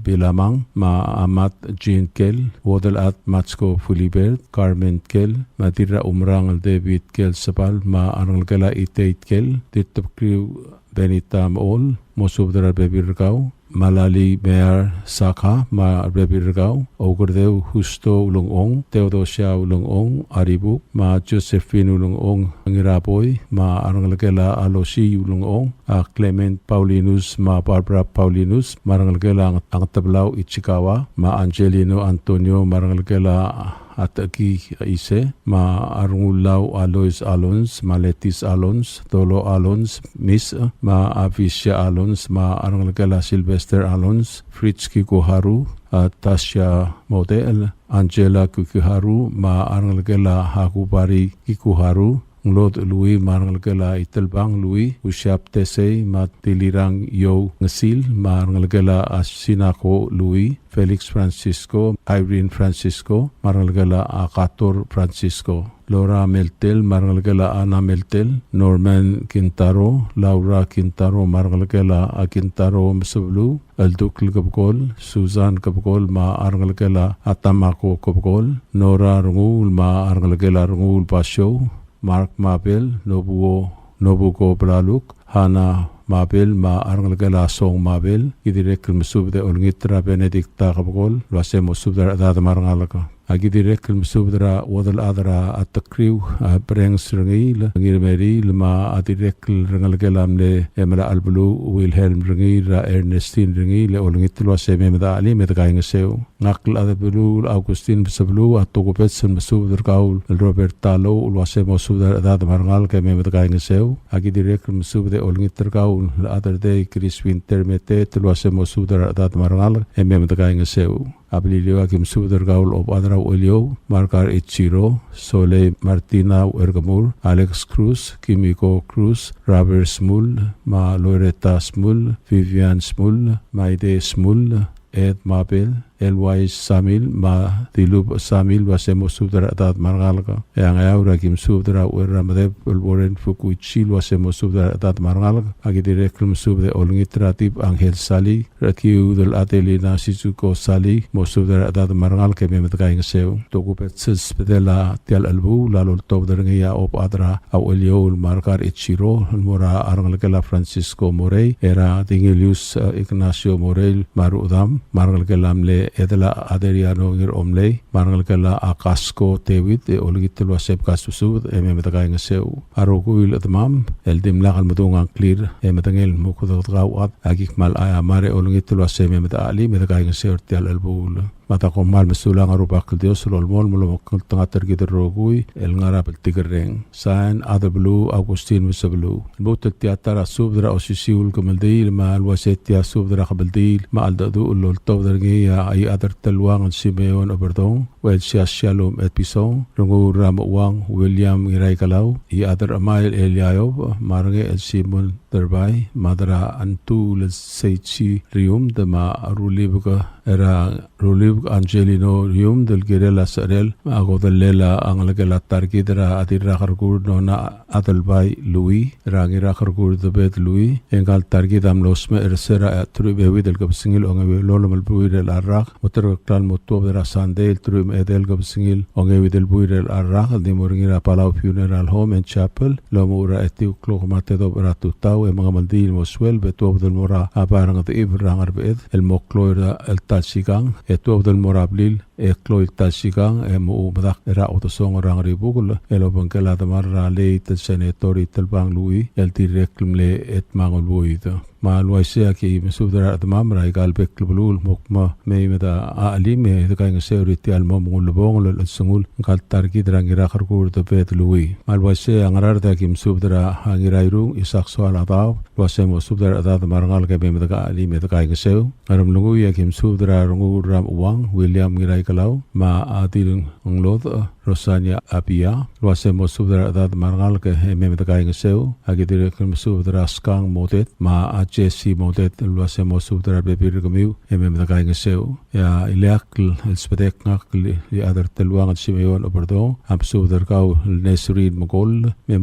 Speaker 6: Bilamang, ma Amat Jean Kel, Wodel at Matsko Fulibert, Carmen Kel, Matira Umrangal David Kel Sapal, ma Angalkela Itate Kel, Ditapkriw Benitam Ol, Mosubdra Bebirgao, Malali Mayor Saka, ma Bebirgao, Ogurdew Husto Ulungong, Theodosia Ulungong, Aribuk, ma Josephine Ulungong, Angiraboy, ma Angalkela Alosi Ulungong, Clement Paulinus, ma Barbara Paulinus, Marangalkela ang Tablaw Ichikawa, ma Angelino Antonio Marangalkela Ataki Ise, ma Arungulaw Alois Alons, ma Letis Alons, Tolo Alons, Miss, ma Avisha Alons, ma Arangalkela Sylvester Alons, Fritz Kikuharu, Tasha Model, Angela Kikuharu, ma Arangalkela Hakubari Kikuharu, Nglod Louis Marangalkela Itelbang Louis, Usyap Tesey, Matilirang Yo Ngasil, Marangalkela Asinako Louis, Felix Francisco, Irene Francisco, Marangalkela Akator Francisco, Laura Meltel, Marangalkela Ana Meltel, Norman Quintaro, Laura Quintaro, Marangalkela Quintaro Msablu, Aldukl Kabkol, Susan Kabkol, ma Arangalkela Atamako Kabkol, Nora Rungul, ma Arangalkela Rungul Basyo, Mark Mabel, Nobuko Blaluk, Hana Mabel, ma Arangalkela Song Mabel, idirek mesubde olngitra Benedicta Kabkol, luasemo subda adad marangalaka. Agi direk mesubdra wadal adra atakriw breng srengil ngirmeri lma adirek rangalgelamle emra alblu Wilhelm rengil Ernestine rengil olngitlo seme meda ali medgaing seu ngakl adblu Augustin besablu atogopetsen mesubdra kaul Robert Talo ulwasemo subdra adad marangal ke medgaing seu agi direk mesubde olngitr kaul other day Chris Winter mete ulwasemo subdra adad marangal medgaing seu Abililio akim subdar gaul of adra olio, Marcar Ichiro, Sole Martina Ergamur, Alex Cruz, Kimiko Cruz, Robert Smul, Ma Loretta Smul, Vivian Smul, Maide Smul, Ed Mabel, Elwais Samil, ma Dilub Samil wasemo subdra adat margalga. Yang ayaw kim subdra ueramadeb ulboren fukuichil wasemo subdra adat margalga. Agi direklum subde olngitratib Angel Sali, rakiu del atelina Shizuko Sali, mo subdra adat margal ke memetkaing seu. Tokupet spedela tial albu lalol tobderngia op adra au eliol markar Ichiro, mora arngalkela Francisco Morey, era Dingelius Ignacio Morey marudam, margalkelamle edela aderiano ngir omlei marngalkela akasko tewit olgitel wasep kasusud memetakaing seu arokuil atmam eldim lakal mutungang clear metangel mukudotgaw at agikmal ayamare olgitel wasep memetali metakaing seu tial albul mata komal mesulang arubak Dios lolmol mulomokol tangater giderogui el ngarap tigereng sain adablu Augustin mesablu butet tiatara subdra osisiul kemeldil ma alwasetia subdra kemeldil ma aldadu lol tobdergia ay adar telwang Simeon Oberdong wel sia shalom episong rungu ramwang William Iray Kalau i adar amail Eliayob marnge el Simon terbai madara antu le seichi rium de ma rulibuka era rulib Angelino rium del girela sarel ago del lela anglagela targidra adira kargur no na adalbai Louis rangira kargur de bet Louis engal targidam losme ersera trubewi del kapsingil ongewi lolomal buirel arrak motor klan motob dra sandel trum edel kapsingil ongewi del buirel arrak di moringira Palau Funeral Home and Chapel lomura etiu klogmate do ratu tau e mga maldil moswel betob del mora aparang at ibrangar beed el mokloira el talsigang etuab del morablil e kloil talsigang e mo badak era otosong orang ribugul el obankela damar le tel senatori tel bang lui el direkle et mangol buito ma luaisia ki mesudra admam ra igal beklubul mokma meimeda alime de kaing security al momul bongol el sungul kal targi drangira kharkur de bet lui ma luaisia angarar da ki mesudra hangirairu isak soal adaw luasia mesudra adad marangal ke meimeda alime de kaing seu aram lungu ya ki mesudra rungu ram uang William ngirai kalau ma adil nglod Rosania Apia luasia mesudra adad marangal ke meimeda kaing seu agidire ke mesudra skang modet ma Jesse modet luasia mosudra bebir gamiu da kaing seu ya ilakl el spedek ngakl li adar telwang simeon oberdo am sudar kau nesrin mogol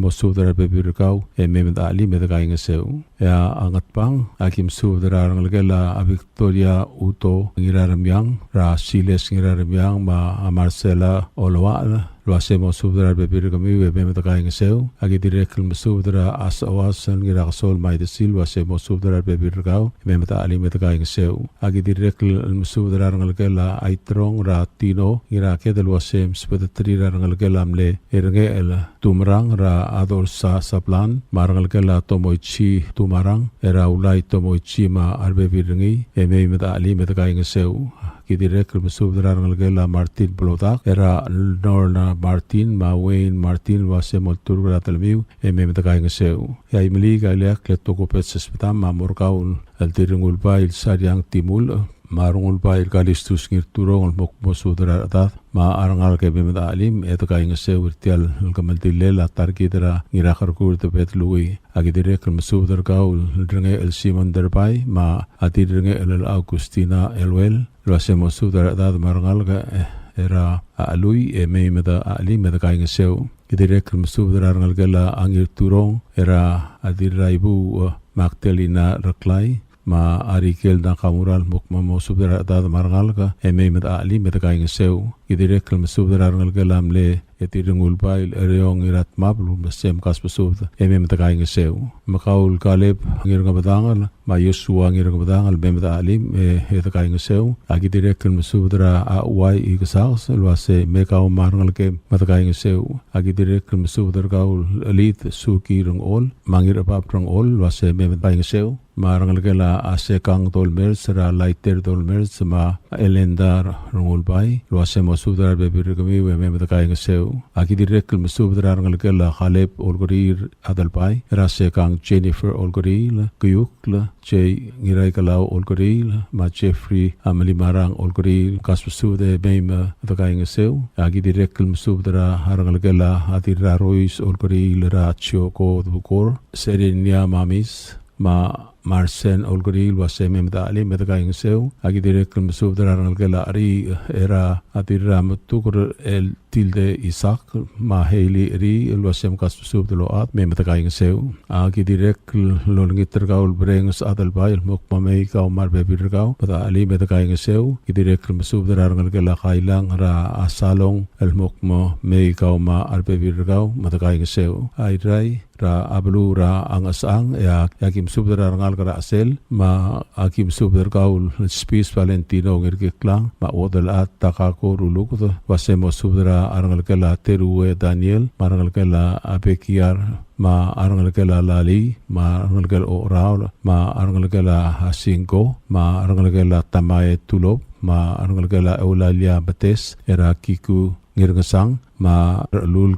Speaker 6: mosudra bebir kau da ali da kaing seu ya angat pang akim sudra ngalgela Victoria Uto ngiraram yang ra siles ngiraram yang ma Marcela Olwa luasia mosudra bebir gamiu da kaing seu agi direkl mosudra asawasan ngirakasol mai de silva se mosudra bebir kau da ali da kaing seu agi direkl mosudra ngalgela aitrong ratino ngirake de luasia spedetri ngalgela amle erge el tumrang ra ador sa saplan marngalgela tomoichi tumarang era ulai tomoichi ma arbebir ngi da ali da kaing seu direct mesudra ngalgela Martin Blodak era Norna Martin ma Wayne Martin wase moltur telmiu da kaing seu ya imli galek letoko petses betam ma morgaul el dirungul bail sariang timul marungul bail kalistus ngirturong mok mesudra adat ma arangal ke da alim da kaing seu virtual kamal dilela targidra ngirakar kur de bet lui agi direct mesudra gaul dringe el Simon derbai ma adirnge el Augustina elwel luasia mosudra adad marangal ga era alui meimeda ali meda kaing seu direct mesudra ngalgela angir turong era adiraibu Magdalena Raklai ma arikel na kamural mukma mosudra adad marangal ga meimeda ali meda kaing seu direct mesudra ngalgela amle etirungul bail ereong irat mablu mesem kas besud da kaing seu makaul kaleb ngir ngabadangal ma Yosua ngir ngabadangal da alim da kaing seu agi direct mesudra awai igasaus luase mekau marngal ke da kaing seu agi direct mesudra gaul elit suki rung ol mangir apap rung ol luase da kaing seu marangal ke la asekang tolmer sera laiter tolmer ma elendar rungul bai luase mesudra bebir kami da kaing seu aki direct mesudra ngalgela Khaleb olgorir adalpai rase kang Jennifer olgoril kuyukla che ngirai kalau olgoril ma Jeffrey amali marang olgoril kaspesude beima da kaing seu aki direct mesudra ngalgela adira rois olgoril racho ko dukor serenia mamis ma Marsen olgoril wase da ali da kaing seu agi direct mesudra ngalgela ari era adira mutukur el tilde Isaac ma Haley ri luasem kasbusub de loat da kaing seu agi direct lolngiter gaul brengs adalbai mokma mei kau mar bebir kau da ali da kaing seu agi direct mesudra ngalgela khailang ra asalong el mokma mei kau ma arbebir kau da kaing seu ai rai ra ablu ra angasang ya yakim subdra ngal kara asel ma akim subdra kaul space Valentino ngirke klang ma odal at takako ruluk to wasemo subdra arangal kala terue Daniel marangal kala abekiar ma arangal kala lali ma arangal kala oraul ma arangal kala hasinko ma arangal kala tamae tulop ma arangal kala eulalia bates era kiku ngirngasang ma lul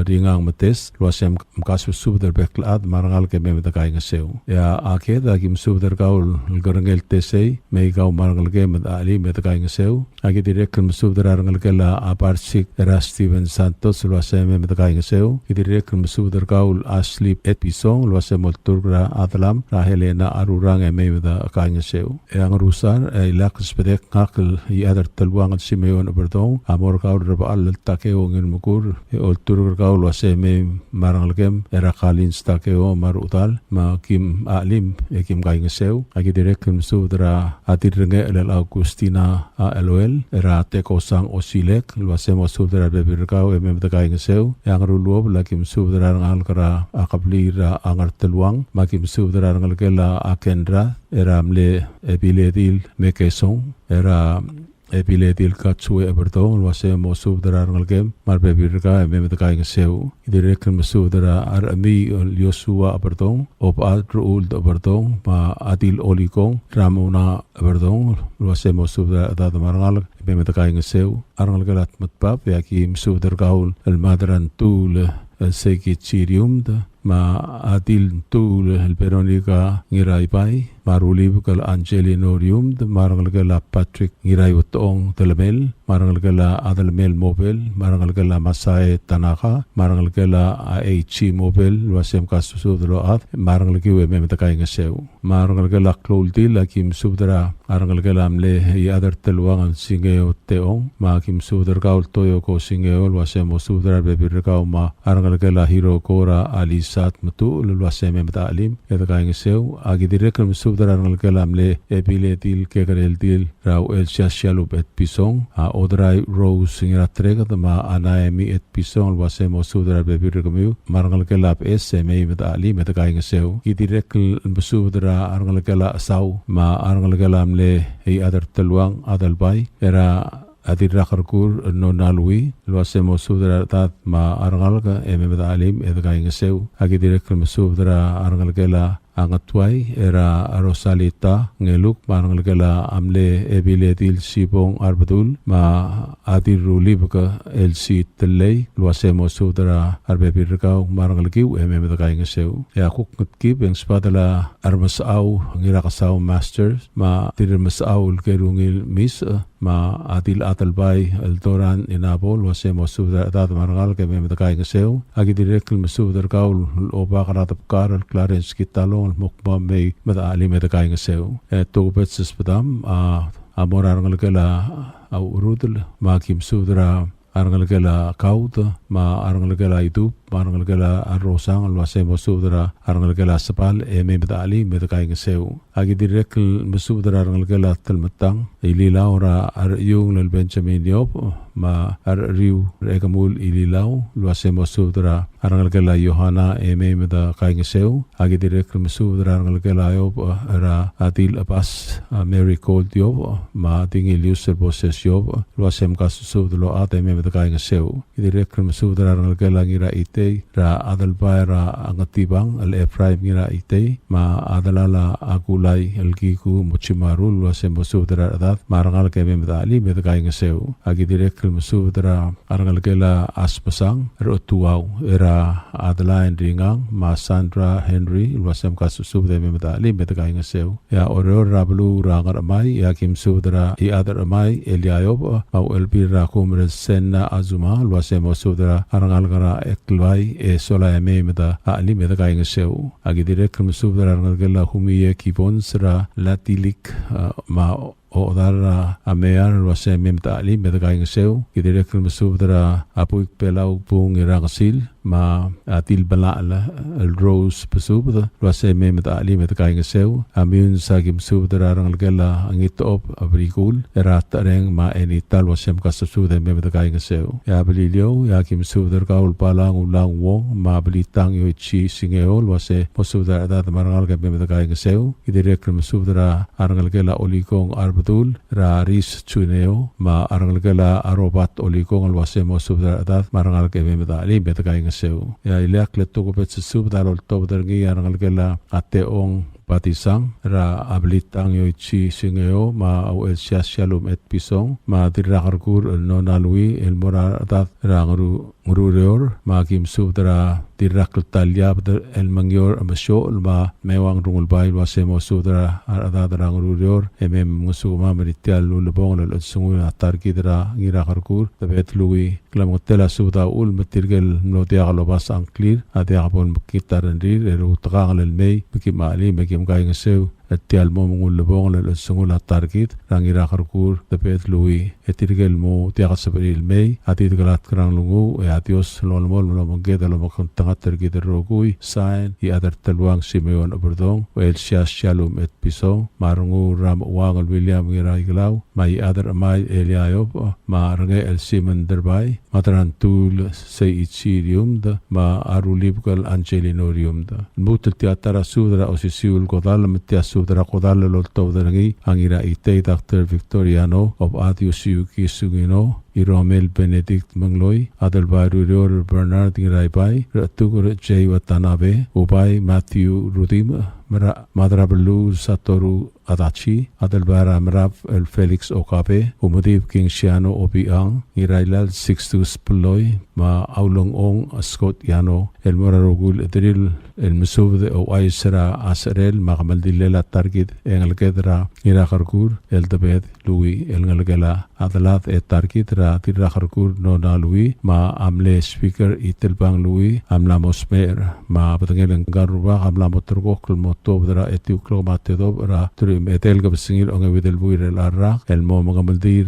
Speaker 6: ringang mates luasem kasu subder beklat marangal ke mem takai ngaseu ya ake da kim subder kaul gorangel tesei me kau marangal ke med ali me takai ngaseu age direk kim subder arangal ke la aparsik Steven Santos luasem me takai ngaseu direk kim subder kaul asli episong luasem turgra atlam rahelena arurang me da kai ngaseu yang rusan ilak spedek ngakal i adar telwangan simeon berdong amor kaul raba al takeo ngin mukur ol turgar kaul wase me marangal kem era khalin stakeo marutal ma kim alim kim kai ngeseu agi direk kim sudra atirnge el Augustina LOL era teko sang osilek wase mo sudra bebir kau me kai ngeseu yang ruluob la kim sudra ngal kara akabli ra angar telwang ma kim sudra ngal kela akendra era mle epiledil me kesong era epiledil katsue bertong wase mo subdara ngal kem mar bebirka me takai ngeseu direk kem subdara arami Yosua bertong op adrul bertong ma adil olikong ramona bertong wase mo subdara da marangal me takai ngeseu arangal galat matpap yakim subdar kaul al madran tul seki chirium ma adil tul el peronica ngirai pai marulib kal angelinorium marangal kala Patrick ngirai utong telemel marangal kala adalmel mobile marangal kala Masai Tanaka marangal kala AH mobile wasem kasu dlo at marangal kiwe me takai ngeseu marangal kala klolti lakim subdra arangal kala amle i adar telwang singeo teong ma kim subdra kaul toyo ko singeo wasem subdra bebir kaul ma arangal kala hiro kora alisat matu wasem me talim takai ngeseu agi direk subdra arangal kala amle epiletil kekarel til rau el shalup et pisong odrai rose ngira trega ma anaemi et pisong wasem subdra bebir kamu marangal kala me ali me takai ngeseu i direk subdra arangal kala sau ma arangal kala amle i adar telwang adal bai era adir rakarkur no nalui luase mo sudra tat ma arangal ka alim takai ngeseu agi direk sudra arangal kala angatwai era Rosalita ngeluk marangal kala amle ebiletil sibong arbadul ma adir ruli baka LC telei luase mo sudra arbebirkau marangal kiu takai ngeseu ya kuk kip yang spadala armasau ngira kasau masters ma dir masau kerungil mis ma adil atalbay altoran inabo luase mo sudra tat marangal ke takai ngeseu agi direk sudra kaul oba karatap kar Clarence Kitalo mukba may madaali may takai ngeseu tubet sispadam amor arangal kala au urudul ma kim sudra arangal kala kaut ma arangal kala itu arangal kala arrosang luase mo sudra arangal kala sapal may madaali may takai ngeseu agi direk sudra arangal kala talmatang ililaw ra yung lal Benjamin Diop ma riu rekamul ililaw luase mo sudra arangal kala Yohana may takai ngeseu agi direk sudra arangal kala Diop ra atil apas Mary Cole Diop ma tingil user boses Diop luase mo kasusudlo ate may takai ngeseu direk sudra arangal kala ngira ite ra adalbay ra angatibang al Ephraim ngira ite ma adalala agulay al kiku mochimarul luase mo sudra marangal ke me dali me takai ngeseu agi direk sudra arangal kela aspasang rotuau era adalain ringang ma Sandra Henry luasem kasu sudra me dali me takai ngeseu ya oror rablu rangar mai ya kim sudra i adar mai Eliayob au elbi ra kumre senna azuma luasem sudra arangal kara eklwai sola me da ali me takai ngeseu agi direk sudra arangal kela humiye kibon sra latilik ma o dara amear luase mem taali me takai ngeseu direk sudra apuik pelau pung irangsil ma atil balala el rose pesubda luase mem taali me takai ngeseu amun sagim sudra arangal kela angitop abrikul erat reng ma enital wasem kasudra mem takai ngeseu ya belilio ya kim sudra kaul palang ulang wong ma belitang yo chi singeo luase posudra da marangal ke mem takai ngeseu direk sudra arangal kela olikong arbatul ra ris chuneo ma arangal kela arobat olikong luase mo subda da marangal ke mem taali me takai ngeseu ya ilak leto ko pet subda lol to dergi arangal kela ateong patisang ra ablitang yo ichi singeo ma au el shalom et pisong ma tirakarkur el nonalui el moratat ra ngurureor ma kim subdra tirakl talyab el mangyor amasyo ma mewang rungul bai wasemo subdra adat ra ngurureor emem ngusuma meritial lulubong el sungu atar kidra ngirakarkur tabet lui klamotela subda ul matirgel notia galobas anklir adia bon kitarandir el utgang el mei bikimali mekim kai ngesew etial mo mungul lebong le sungul atarkit rangira karkur tepet lui etirgel mo tiaga sabril mei atit galat krang lungu e atios lolmol lo mongeda lo mokantanga tergit rogui sain I adar telwang simeon oberdong el shalom et piso marungu ram wangol william gira iglaw mai adar mai eliayob ma range el simen derbai matran tul se ichirium da ma arulibgal angelinorium da mutel teatara sudra osisiul godal metias Sudra kodal lol tawdangi angira itay Dr. Victoriano of Adiosiu Kisugino Iromel Benedict Mangloy Adalbaru Bernard Ngiraybay Ratugur J. Watanabe Ubay Matthew Rudim Madrabelu Satoru Adachi Adalbara Mrab El Felix Okabe Umudib King Shiano Obiang Ngiraylal Sixtus Puloy Ma Aulong Ong Scott Yano El Morarogul Edril El Musubde O Aysera Asrel Makamaldilela Targid Engelgedra Ngirakarkur El Dabed Louis El Ngalgela Adalat Et Targid Tirakarkur Nona Louis Ma Amle Speaker Itilbang Louis Amla Mosmer Ma Batangel Garuba Amla Motorgok Motobra Etiuklo Matedob Ra Trim Etel Gabsingil Onga Videl Buirel Arra El Mo Magamaldir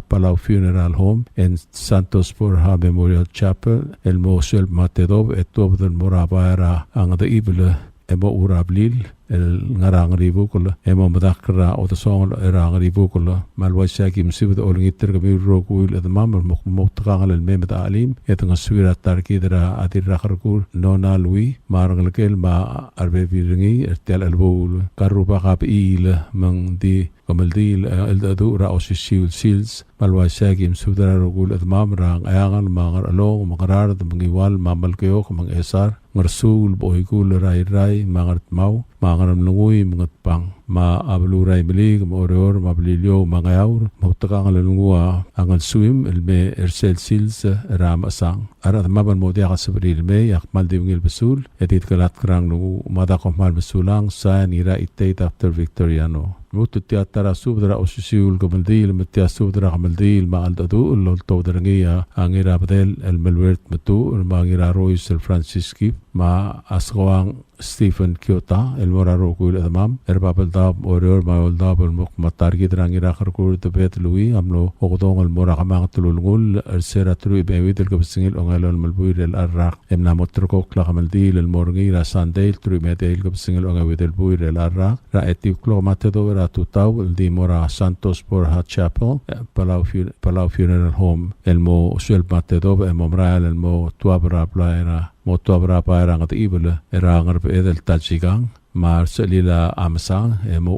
Speaker 6: Palau Funeral Home en Santos Borja Memorial Chapel El Mo Suel Matedob Etob del Morabara Ang the Ibele Emo Urablil el ngarang ribu kula emo madakra o song erang ribu kula malwasa kim sibud olngiter kami rogul et mamar moktangal el memet alim et ngaswira tarkidra atir rakharkur nona lui marang kel ma arbe biringi ertel elbul karuba kap il mang di kamaldil el dadu ra osisiul sils malwasa kim sudra rogul et mamrang ayangal mangar along mangarar mangiwal mamal keok mang esar ngarsul boykul rai mangar mau mangaram lungui mengetpang ma ablurai melig moror mablilio mangaur mautakang lungua angal swim elme ersel sils ram asang arat maban modia kasbril me yakmal divngil besul edit kalat krang lungu madakom mal besulang sa nira itay Dr. Victoriano mutu teatara subdra osisiul kamaldil metia subdra kamaldil ma aldadu lol tawdrangiya angira badel el melwert metu mangira royce el franciski ma asgawang Stephen Kyoto el moraro kuil adamam erbabel dab oror maol dab el mok matargi drangira kharkur tebet lui amlo ogdong el morakamang tululngul el seratru bewid el kabsingil ongal el malbuir el arraq emna motroko klakamaldil el morngira sandel tru mete el kabsingil ongal el buir el arraq ra etik klo matedo ra tutaw el di mora Santos Borja Chapel Palau Funeral Home el mo suel matedo el momrael el mo tuabra plaera motuabra paera ngat ibele era ngarpe edel tachigang mar selila amsang emo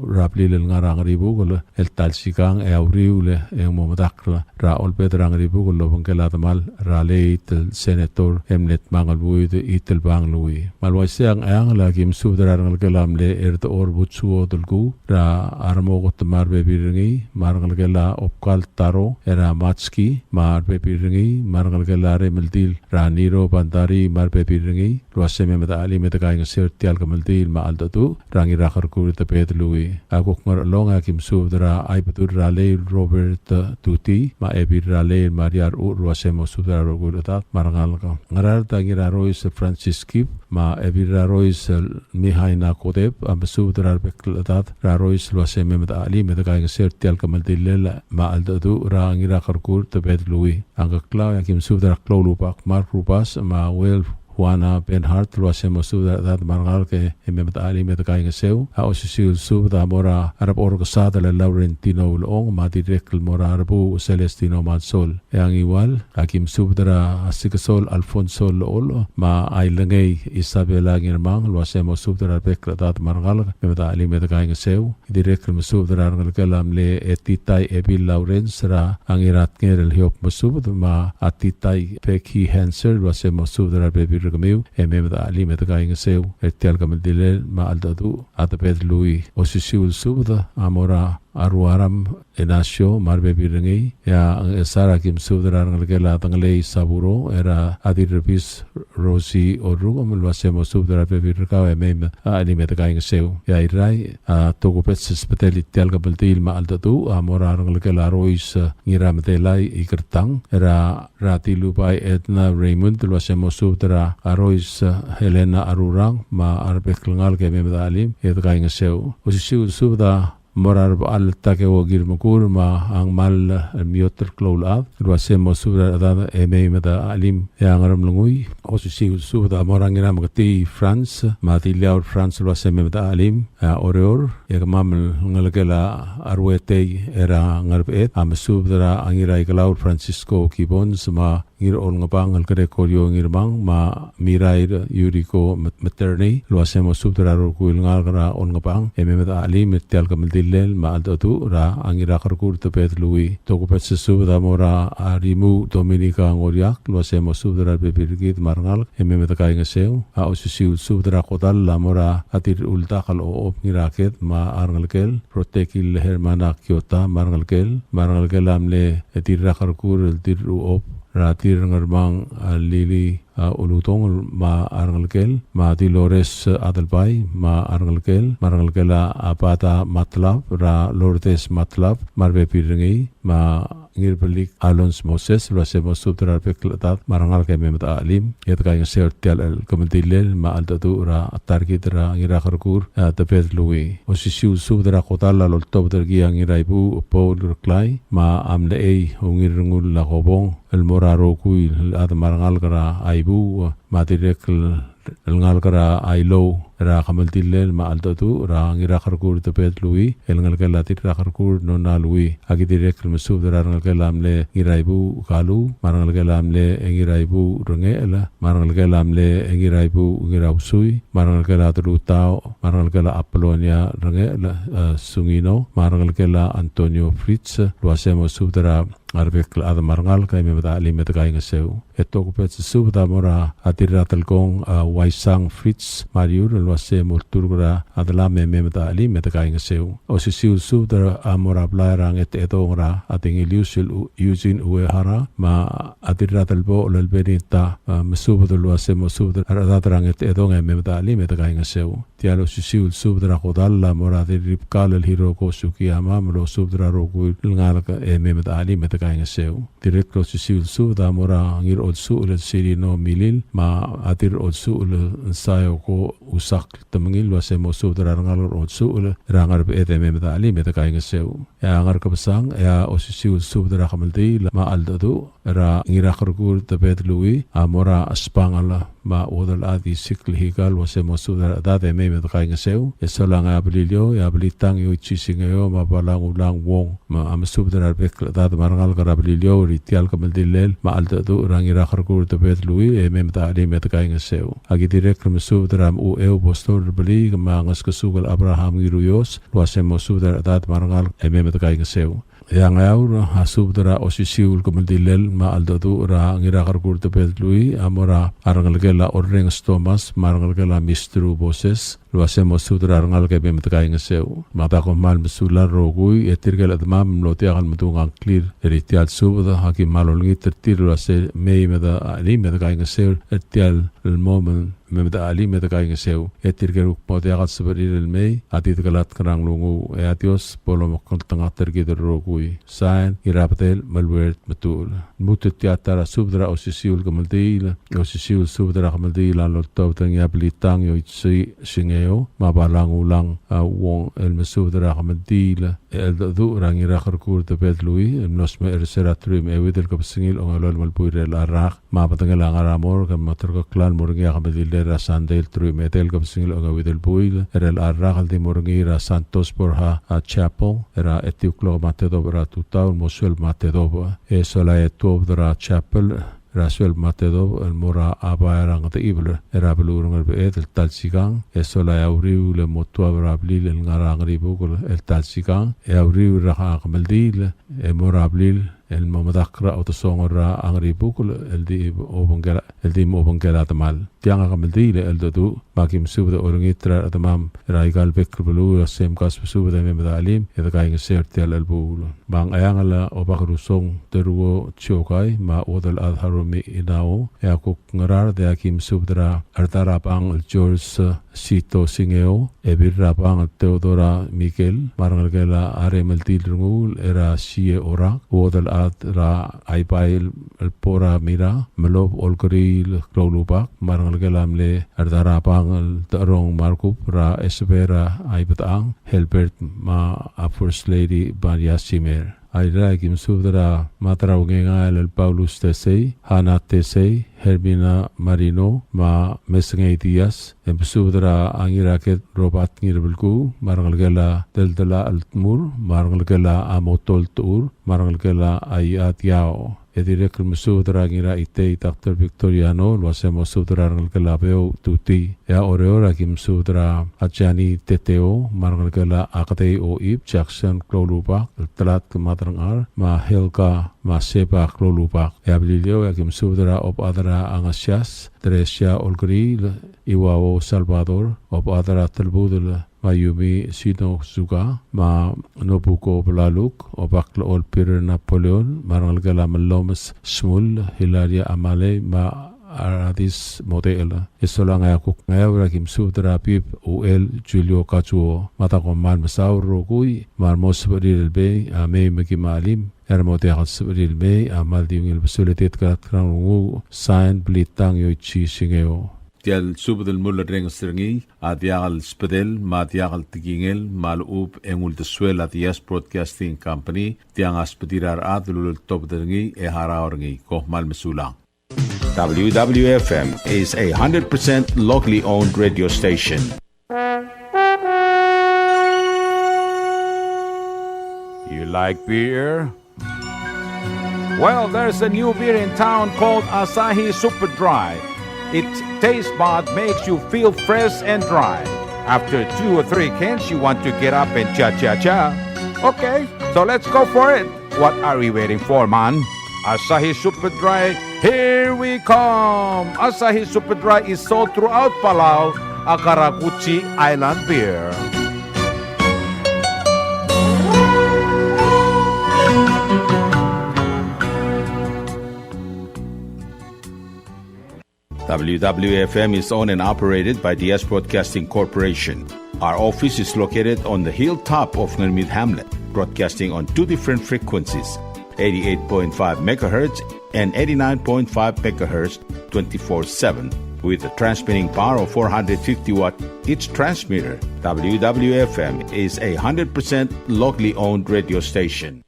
Speaker 6: raplil ngarang ribu gol el talsikang e auriule e mo madakla ra ol pedrang ribu gol bongela mal raleit el senator emnet mangal buid itel bang lui malwasiang ang lagim sudrar ngal kelam le ert or butsu odulgu ra armo got mar bebiringi mar ngal kela opkal taro era matski mar bebiringi mar ngal kela remeldil ra niro bandari mar bebiringi ruaseme meta ali meta kaing sertial kamaldi ma aldatu rangi rakhar kur te pedlui agok ngar longa kim sudra ai patur rale Robert tuti ma ebir rale mariar ruasemo sudra rogulata marangal ka ngarar tangira Royce Franciski ma ebir Royce mihaina kodeb am sudra beklatat Royce ruaseme met ali met ka sertial kamaldil ma aldatu rangi rakhar kur te pedlui anga klau kim sudra klolupak mar rupas ma wel Juana Benhart luasemo suda dat margal ke emet ali met kai ngeseu a osisil suda mora arab orgasada le Laurentino long ma direkl mora arabu Celestino Mansol yang igual hakim subdra asikasol Alfonso lol ma ailengei Isabela ngirmang luasemo subdra bekla dat margal met ali met kai ngeseu direkl subdra ngal kelam le etitai ebil Lawrence ra angirat ngel hiop musub ma atitai peki Hanser luasemo subdra bebi ragamiu mem da ali met ga ingeseu etial kamdile ma aldadu atapet lui osisiul subda amora aruaram enasio marbe birengi ya sara kim subdra ngalgela tangle saburo era adirpis rosi oru amulwasemo subdra pe birka mem ali met ga ingeseu ya irai togopet speteli tial kabaldil ma aldadu amora ngalgela rois ngiram telai ikertang era rati lupai etna Raymond lwasemo subdra arois Helena arurang ma arbek ngal ke mem dalim et ga ingeseu osisiul subda morar al take o girmukur ma ang mal mioter klolab lwasemo subda da mem da alim ya ngaram lungui osisiul subda morangira magti France ma tilaur France lwasemo da alim oror ya mam ngalgela arwete era ngarbet am subdra angira klaur Francisco Kibons ma ngir ol ngapang al kare koryo ngir bang ma mirai yuriko materni lwasemo subdra ro kuil ngal kara ol ngapang mem ali metel kamdilel ma aldotu ra angira karkur to pet lui to ko pet subda mora arimu dominica ngoriak lwasemo subdra be birgit marngal mem ka ngaseu a osisiu subdra kodal la mora atir ulta kal o ngiraket ma arngal kel protekil hermana kyota marngal kel amle etir ra karkur tir op ratir ngarbang lili ulutong ma arngalkel ma Dilores Adalbai ma arngalkel marngalkela apata matlab ra Lourdes matlab marbe piringi ma ngirbelik Alons Moses lwasemo subdra peklatat marangal ke mem alim et ka sertial el komdilel ma aldatu ra targit ra ngira kharkur tapet lui osisiu subdra qotala lol tobder gi ngiraibu Paul Klai ma amle ei ngirngul la gobong el moraro kuil ad marangal kara aibu ma direkl el ngal kara ailo ra kamaltilel ma aldatu ra ngira kharkur tapet lui el ngal kala tir ra kharkur no na lui agi direkl mesub ra ngal kala amle ngiraibu kalu marangal kala amle ngiraibu rengela marangal kala amle ngiraibu ngirausui marangal kala trutao marangal kala Apolonia rengela sungino marangal kala Antonio Fritz lwasemo subdra arbek ad marangal kay me bata limet kay ngaseu eto ko pet subda mora atiratal kong waisang Fritz Mario lwase multurgra adla me bata limet kay ngaseu osisiu subda amora blarang eto ngra ating ilusul Eugene Uehara ma atiratal bo lelbenita mesubda lwase mosubda aradrang eto me bata limet kay ngaseu tialo sisiu subda kodalla mora diripkal el hiro ko sukiyama mro subda roku ngal ka me bata limet kay ngaseu direct ko sisiu subda mora ngir odsu ul siri no milil ma atir odsu ul ensayo ko usak tamngil wase mo subda ngal odsu ul rangar be me bata limet kay ngaseu ya ngar ka basang ya osisiu subda kamaldi ma aldadu ra ngira kharkur tabet lui amora aspangala ma odal adi sikl higal wase mo subda da de me kay ngaseu esolang abililyo ya abilitang yo chisingayo ma balang ulang wong ma amsubda bek da marangal karabililyo ritial kamaldilel ma aldadu rangira kharkur tabet lui mem ta ali met kay ngaseu agi direct mesubda u eu postor beli ma ngaskasugal Abraham giruyos wase mo subda da marangal mem ta kay ngaseu yang aur hasubdra osisiul komdilel ma aldadu ra ngira kharkur tabet lui amora arangalgela orreng Thomas marangalgela mistru boses lwase mo subdra arangal ke bem tkay ngaseu mata ko mal mesular rogui etirgel admam lotiagal mutungang clear eritial subda hakim malolngi tertir lwase mei meda ali meda kay ngaseu etial el moment memeda ali meda kay ngaseu etirgel ukmotiagal sabarir el mei atit galat krang lungu atios polo tanga tergid rogui sain irapatel malwert matul mutut tiatara subdra osisiul kamaldil osisiul subdra kamaldil lo tawtang yabilitang yo itsi singeo mabalang ulang wong el mesudra kamaldil el du rangira kharkur tabet lui nosme erseratrim ewidel kapsingil ongalol malpuirel arak mapatangala ngaramor kam matrko klan morngia kamaldil ra sandel trim etel kapsingil ongawidel puil erel arak aldi morngira Santos porha a chapel era etiuklo matedo ra tutaul mosul matedo esola etobdra chapel Rasuel Matedo el mora abaerang te ibler era belurung el talsigang esola auriu le motua brablil el ngarang ribugul el talsigang auriu raha kamaldil e morablil el mamadakra o tasongora ang ribukul el di mo bangela tamal tianga kamaldile el dodu makim subda orangitra tamam raigal bekrubulu sem kas subda memdalim eda kaing sertial el bul bang ayangala obakrusong teruo chokai ma odal adharumi inao yakuk ngarar de akim subdra artarap ang George Sito Singeo ebirapang Teodora Miguel marangalgela aremeltil rungul era sie ora odal ad ra aipail el pora mira melob olgril klolupak marangalgela mle artarapang el tarong markup ra esbera aibetang Helbert ma a First Lady Maria Simer Aira kim subdra matraw ngengal el Paulus Tesei, Hana Tesei, Hermina Marino, ma Mesngay Diaz, em subdra ang iraket Robert Ngirabelku, marangalgela Deldela Altmur, marangalgela Amotol Tur, marangalgela Ayat Yao. Edirek mesudra ngira ite Dr. Victoriano wasemo sudra ngalgalabeo tuti ya oreora kim sudra ajani teteo marngalgala akate o ip Jackson klolupa telat kematrangar ma Helga ma Seba klolupa ya bilio ya kim sudra op adra angasias Tresia Olgri Iwao Salvador op adra telbudul Mayumi Sino Suga ma Nobuko Blaluk obakla ol Peter Napoleon marangalgala Malomas Smul Hilaria Amale ma Aradis Model isolang ayakuk ngayawra kim sudra pip UL Julio Kachuo matakoman masauro kui marmos beril be ame makimalim ermote hats beril be amal diungil facilitate krangu sign blitang yo chi singeo Tial subdel mulla reng strengi adiagal spedel ma diagal tigingel malub engul de suela Dias Broadcasting Company tiang aspedirar adlul top dengi e haraorngi ko mal mesulang
Speaker 7: WWFM is a 100% locally owned radio station.
Speaker 8: You like beer? Well, there's a new beer in town called Asahi Super Dry. Its taste bud makes you feel fresh and dry. After 2 or 3 cans, you want to get up and cha-cha-cha. Okay, so let's go for it. What are we waiting for, man? Asahi Super Dry, here we come! Asahi Super Dry is sold throughout Palau, a Karakuchi Island beer.
Speaker 7: WWFM is owned and operated by Dias Broadcasting Corporation. Our office is located on the hilltop of Ngermid Hamlet, broadcasting on 2 different frequencies, 88.5 megahertz and 89.5 megahertz 24/7 with a transmitting power of 450 watt each transmitter. WWFM is a 100% locally owned radio station.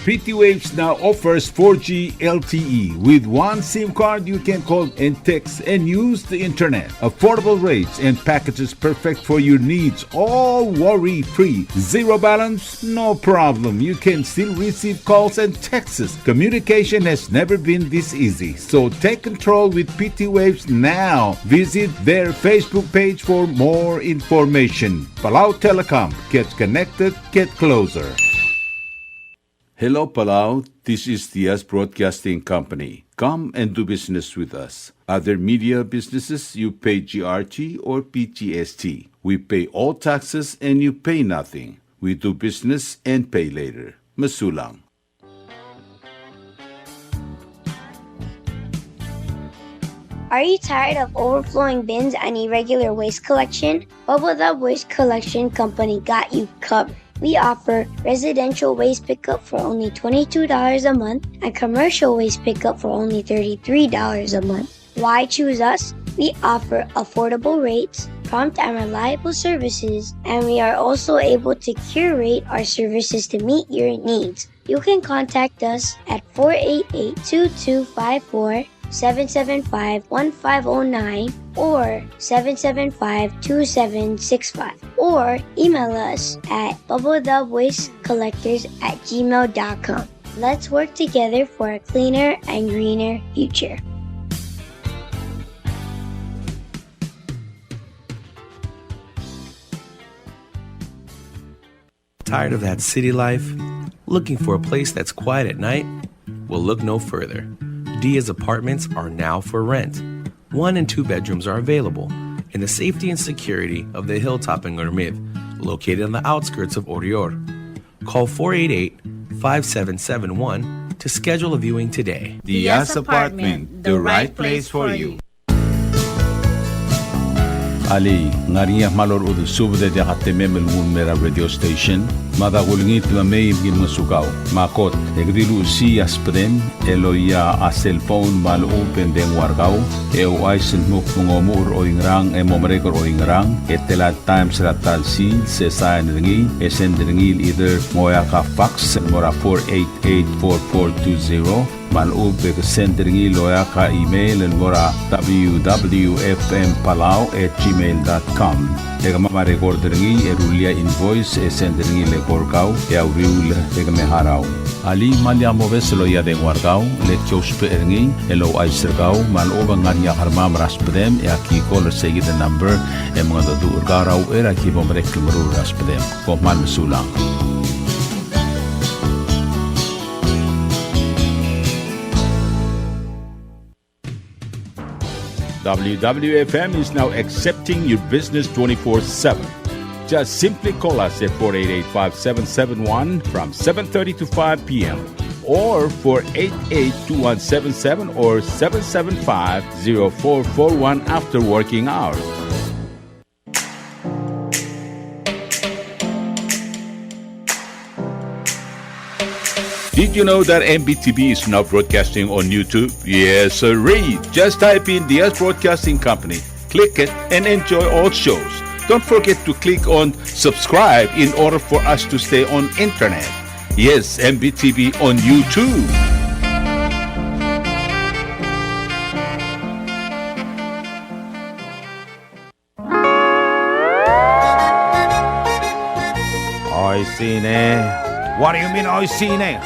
Speaker 8: Pretty Waves now offers 4G LTE. With one SIM card, you can call and text and use the internet. Affordable rates and packages perfect for your needs. All worry-free. Zero balance? No problem. You can still receive calls and texts. Communication has never been this easy. So take control with PT Waves now. Visit their Facebook page for more information. Palau Telecom. Get connected, get closer.
Speaker 6: Hello, Palau. This is Dias Broadcasting Company. Come and do business with us. Other media businesses, you pay GRT or PGST. We pay all taxes and you pay nothing. We do business and pay later. Masulang.
Speaker 4: Are you tired of overflowing bins and irregular waste collection? WWF Waste Collection Company got you covered. We offer residential waste pickup for only $22 a month and commercial waste pickup for only $33 a month. Why choose us? We offer affordable rates, prompt and reliable services, and we are also able to curate our services to meet your needs. You can contact us at 488-2254, 775-1509, or 775-2765, or email us at bubblethewastecollectors@gmail.com. Let's work together for a cleaner and greener future.
Speaker 9: Tired of that city life? Looking for a place that's quiet at night? Well, look no further. Dia's apartments are now for rent. 1 and 2 bedrooms are available in the safety and security of the hilltop in Gurmid, located on the outskirts of Orior. Call 488-5771 to schedule a viewing today.
Speaker 8: Dia's Apartment, the right place for you. Ali, ngaria malor udu subde de hatte memel mun mera radio station. Mada gulngit ma may gin masukaw. Makot, egdilu si aspren, eloya a cellphone mal open den wargaw. Eu aisen muk mungomur o ingrang e momrekor o ingrang. Etela times ratal sil se sain ringi, esen ringil either moya ka fax mora 488-4420. Malub ke sendringi loya ka email el mora www.fmpalau@gmail.com. Ega mama recordringi erulia invoice e sendringi le korkau e auriul ega me harau. Ali malia moves loya de wargau le chospe eringi elo aisergau maloba ngania harmam raspedem e aki call segi the number e mga du urgarau era ki bomrek mru raspedem ko mal sulang.
Speaker 7: WWFM is now accepting your business 24/7. Just simply call us at 488-5771 from 7:30 to 5 p.m. or 488-2177 or 775-0441 after working hours. Did you know that MBTV is now broadcasting on YouTube? Yes, sirree. Just type in Diaz Broadcasting Company, click it, and enjoy all shows. Don't forget to click on subscribe in order for us to stay on internet. Yes, MBTV on YouTube.
Speaker 8: Oisine. What do you mean, oisine?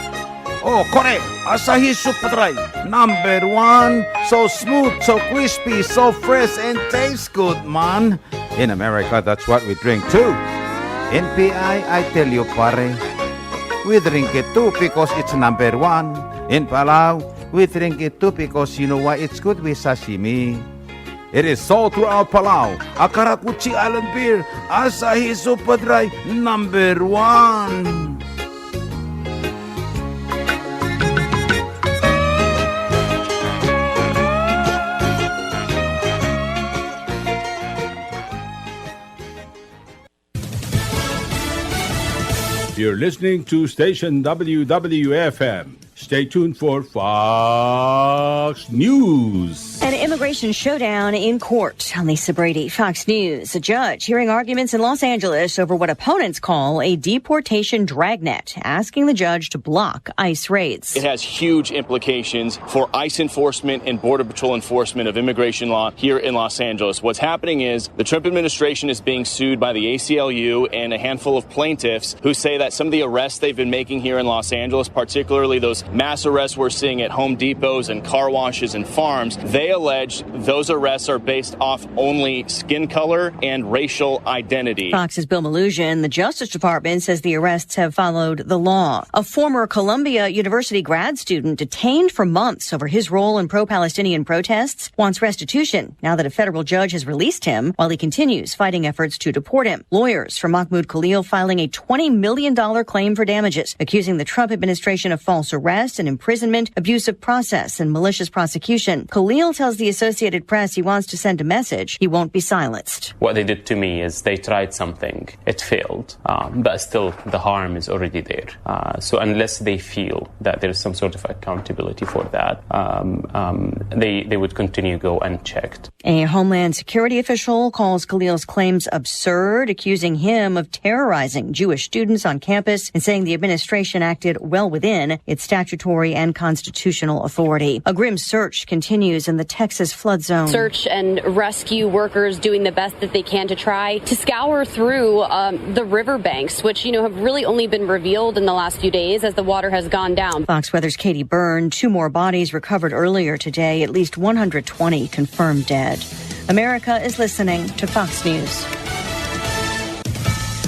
Speaker 8: Oh, correct. Asahi Super Dry. Number 1. So smooth, so crispy, so fresh, and tastes good, man. In America, that's what we drink too. In PI, I tell you, pare, we drink it too because it's number 1. In Palau, we drink it too because you know why it's good with sashimi. It is sold throughout Palau. A Karakuchi Island beer, Asahi Super Dry, number 1.
Speaker 7: You're listening to station WWFM. Stay tuned for Fox News.
Speaker 10: An immigration showdown in court. I'm Lisa Brady, Fox News. A judge hearing arguments in Los Angeles over what opponents call a deportation dragnet, asking the judge to block ICE raids.
Speaker 11: It has huge implications for ICE enforcement and Border Patrol enforcement of immigration law here in Los Angeles. What's happening is the Trump administration is being sued by the ACLU and a handful of plaintiffs who say that some of the arrests they've been making here in Los Angeles, particularly those mass arrests we're seeing at Home Depots and car washes and farms, they allege those arrests are based off only skin color and racial identity.
Speaker 10: Fox's Bill Malusian, the Justice Department says the arrests have followed the law. A former Columbia University grad student detained for months over his role in pro-Palestinian protests wants restitution now that a federal judge has released him while he continues fighting efforts to deport him. Lawyers for Mahmoud Khalil filing a $20 million claim for damages, accusing the Trump administration of false arrest and imprisonment, abusive process, and malicious prosecution. Khalil tells the Associated Press he wants to send a message he won't be silenced.
Speaker 12: What they did to me is they tried something. It failed. But still, the harm is already there. So unless they feel that there is some sort of accountability for that, they would continue to go unchecked.
Speaker 10: A Homeland Security official calls Khalil's claims absurd, accusing him of terrorizing Jewish students on campus and saying the administration acted well within its statutory and constitutional authority. A grim search continues in the Texas flood zone.
Speaker 13: Search and rescue workers doing the best that they can to try to scour through the riverbanks, which, have really only been revealed in the last few days as the water has gone down.
Speaker 10: Fox Weather's Katie Byrne. 2 more bodies recovered earlier today, at least 120 confirmed dead. America is listening to Fox News.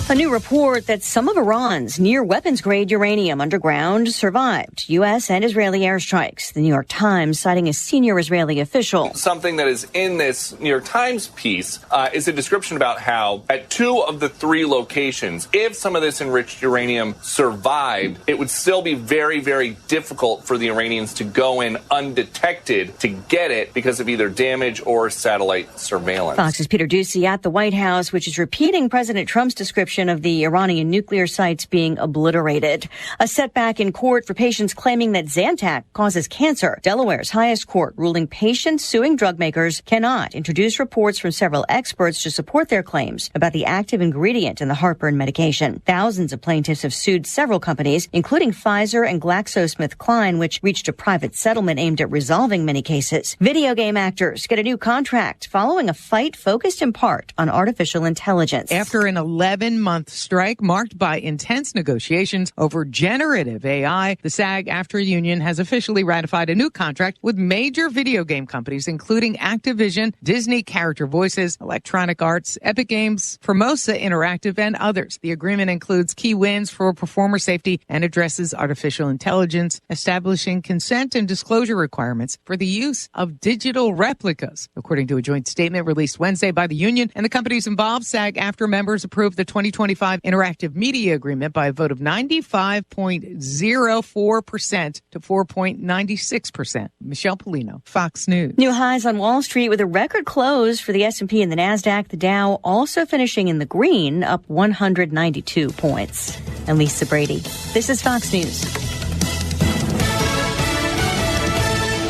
Speaker 10: A new report that some of Iran's near weapons-grade uranium underground survived U.S. and Israeli airstrikes. The New York Times citing a senior Israeli official.
Speaker 14: Something that is in this New York Times piece is a description about how at 2 of the 3 locations, if some of this enriched uranium survived, it would still be very, very difficult for the Iranians to go in undetected to get it because of either damage or satellite surveillance.
Speaker 10: Fox's Peter Doocy at the White House, which is repeating President Trump's description of the Iranian nuclear sites being obliterated. A setback in court for patients claiming that Zantac causes cancer. Delaware's highest court ruling patients suing drug makers cannot introduce reports from several experts to support their claims about the active ingredient in the heartburn medication. Thousands of plaintiffs have sued several companies, including Pfizer and GlaxoSmithKline, which reached a private settlement aimed at resolving many cases. Video game actors get a new contract following a fight focused in part on artificial intelligence.
Speaker 15: After an 11-month strike marked by intense negotiations over generative AI, the SAG-AFTRA union has officially ratified a new contract with major video game companies, including Activision, Disney Character Voices, Electronic Arts, Epic Games, Formosa Interactive, and others. The agreement includes key wins for performer safety and addresses artificial intelligence, establishing consent and disclosure requirements for the use of digital replicas. According to a joint statement released Wednesday by the union and the companies involved, SAG-AFTRA members approved the 2025 Interactive Media Agreement by a vote of 95.04% to 4.96%. Michelle Polino, Fox News.
Speaker 10: New highs on Wall Street with a record close for the S&P and the NASDAQ. The Dow also finishing in the green, up 192 points. And Lisa Brady. This is Fox News.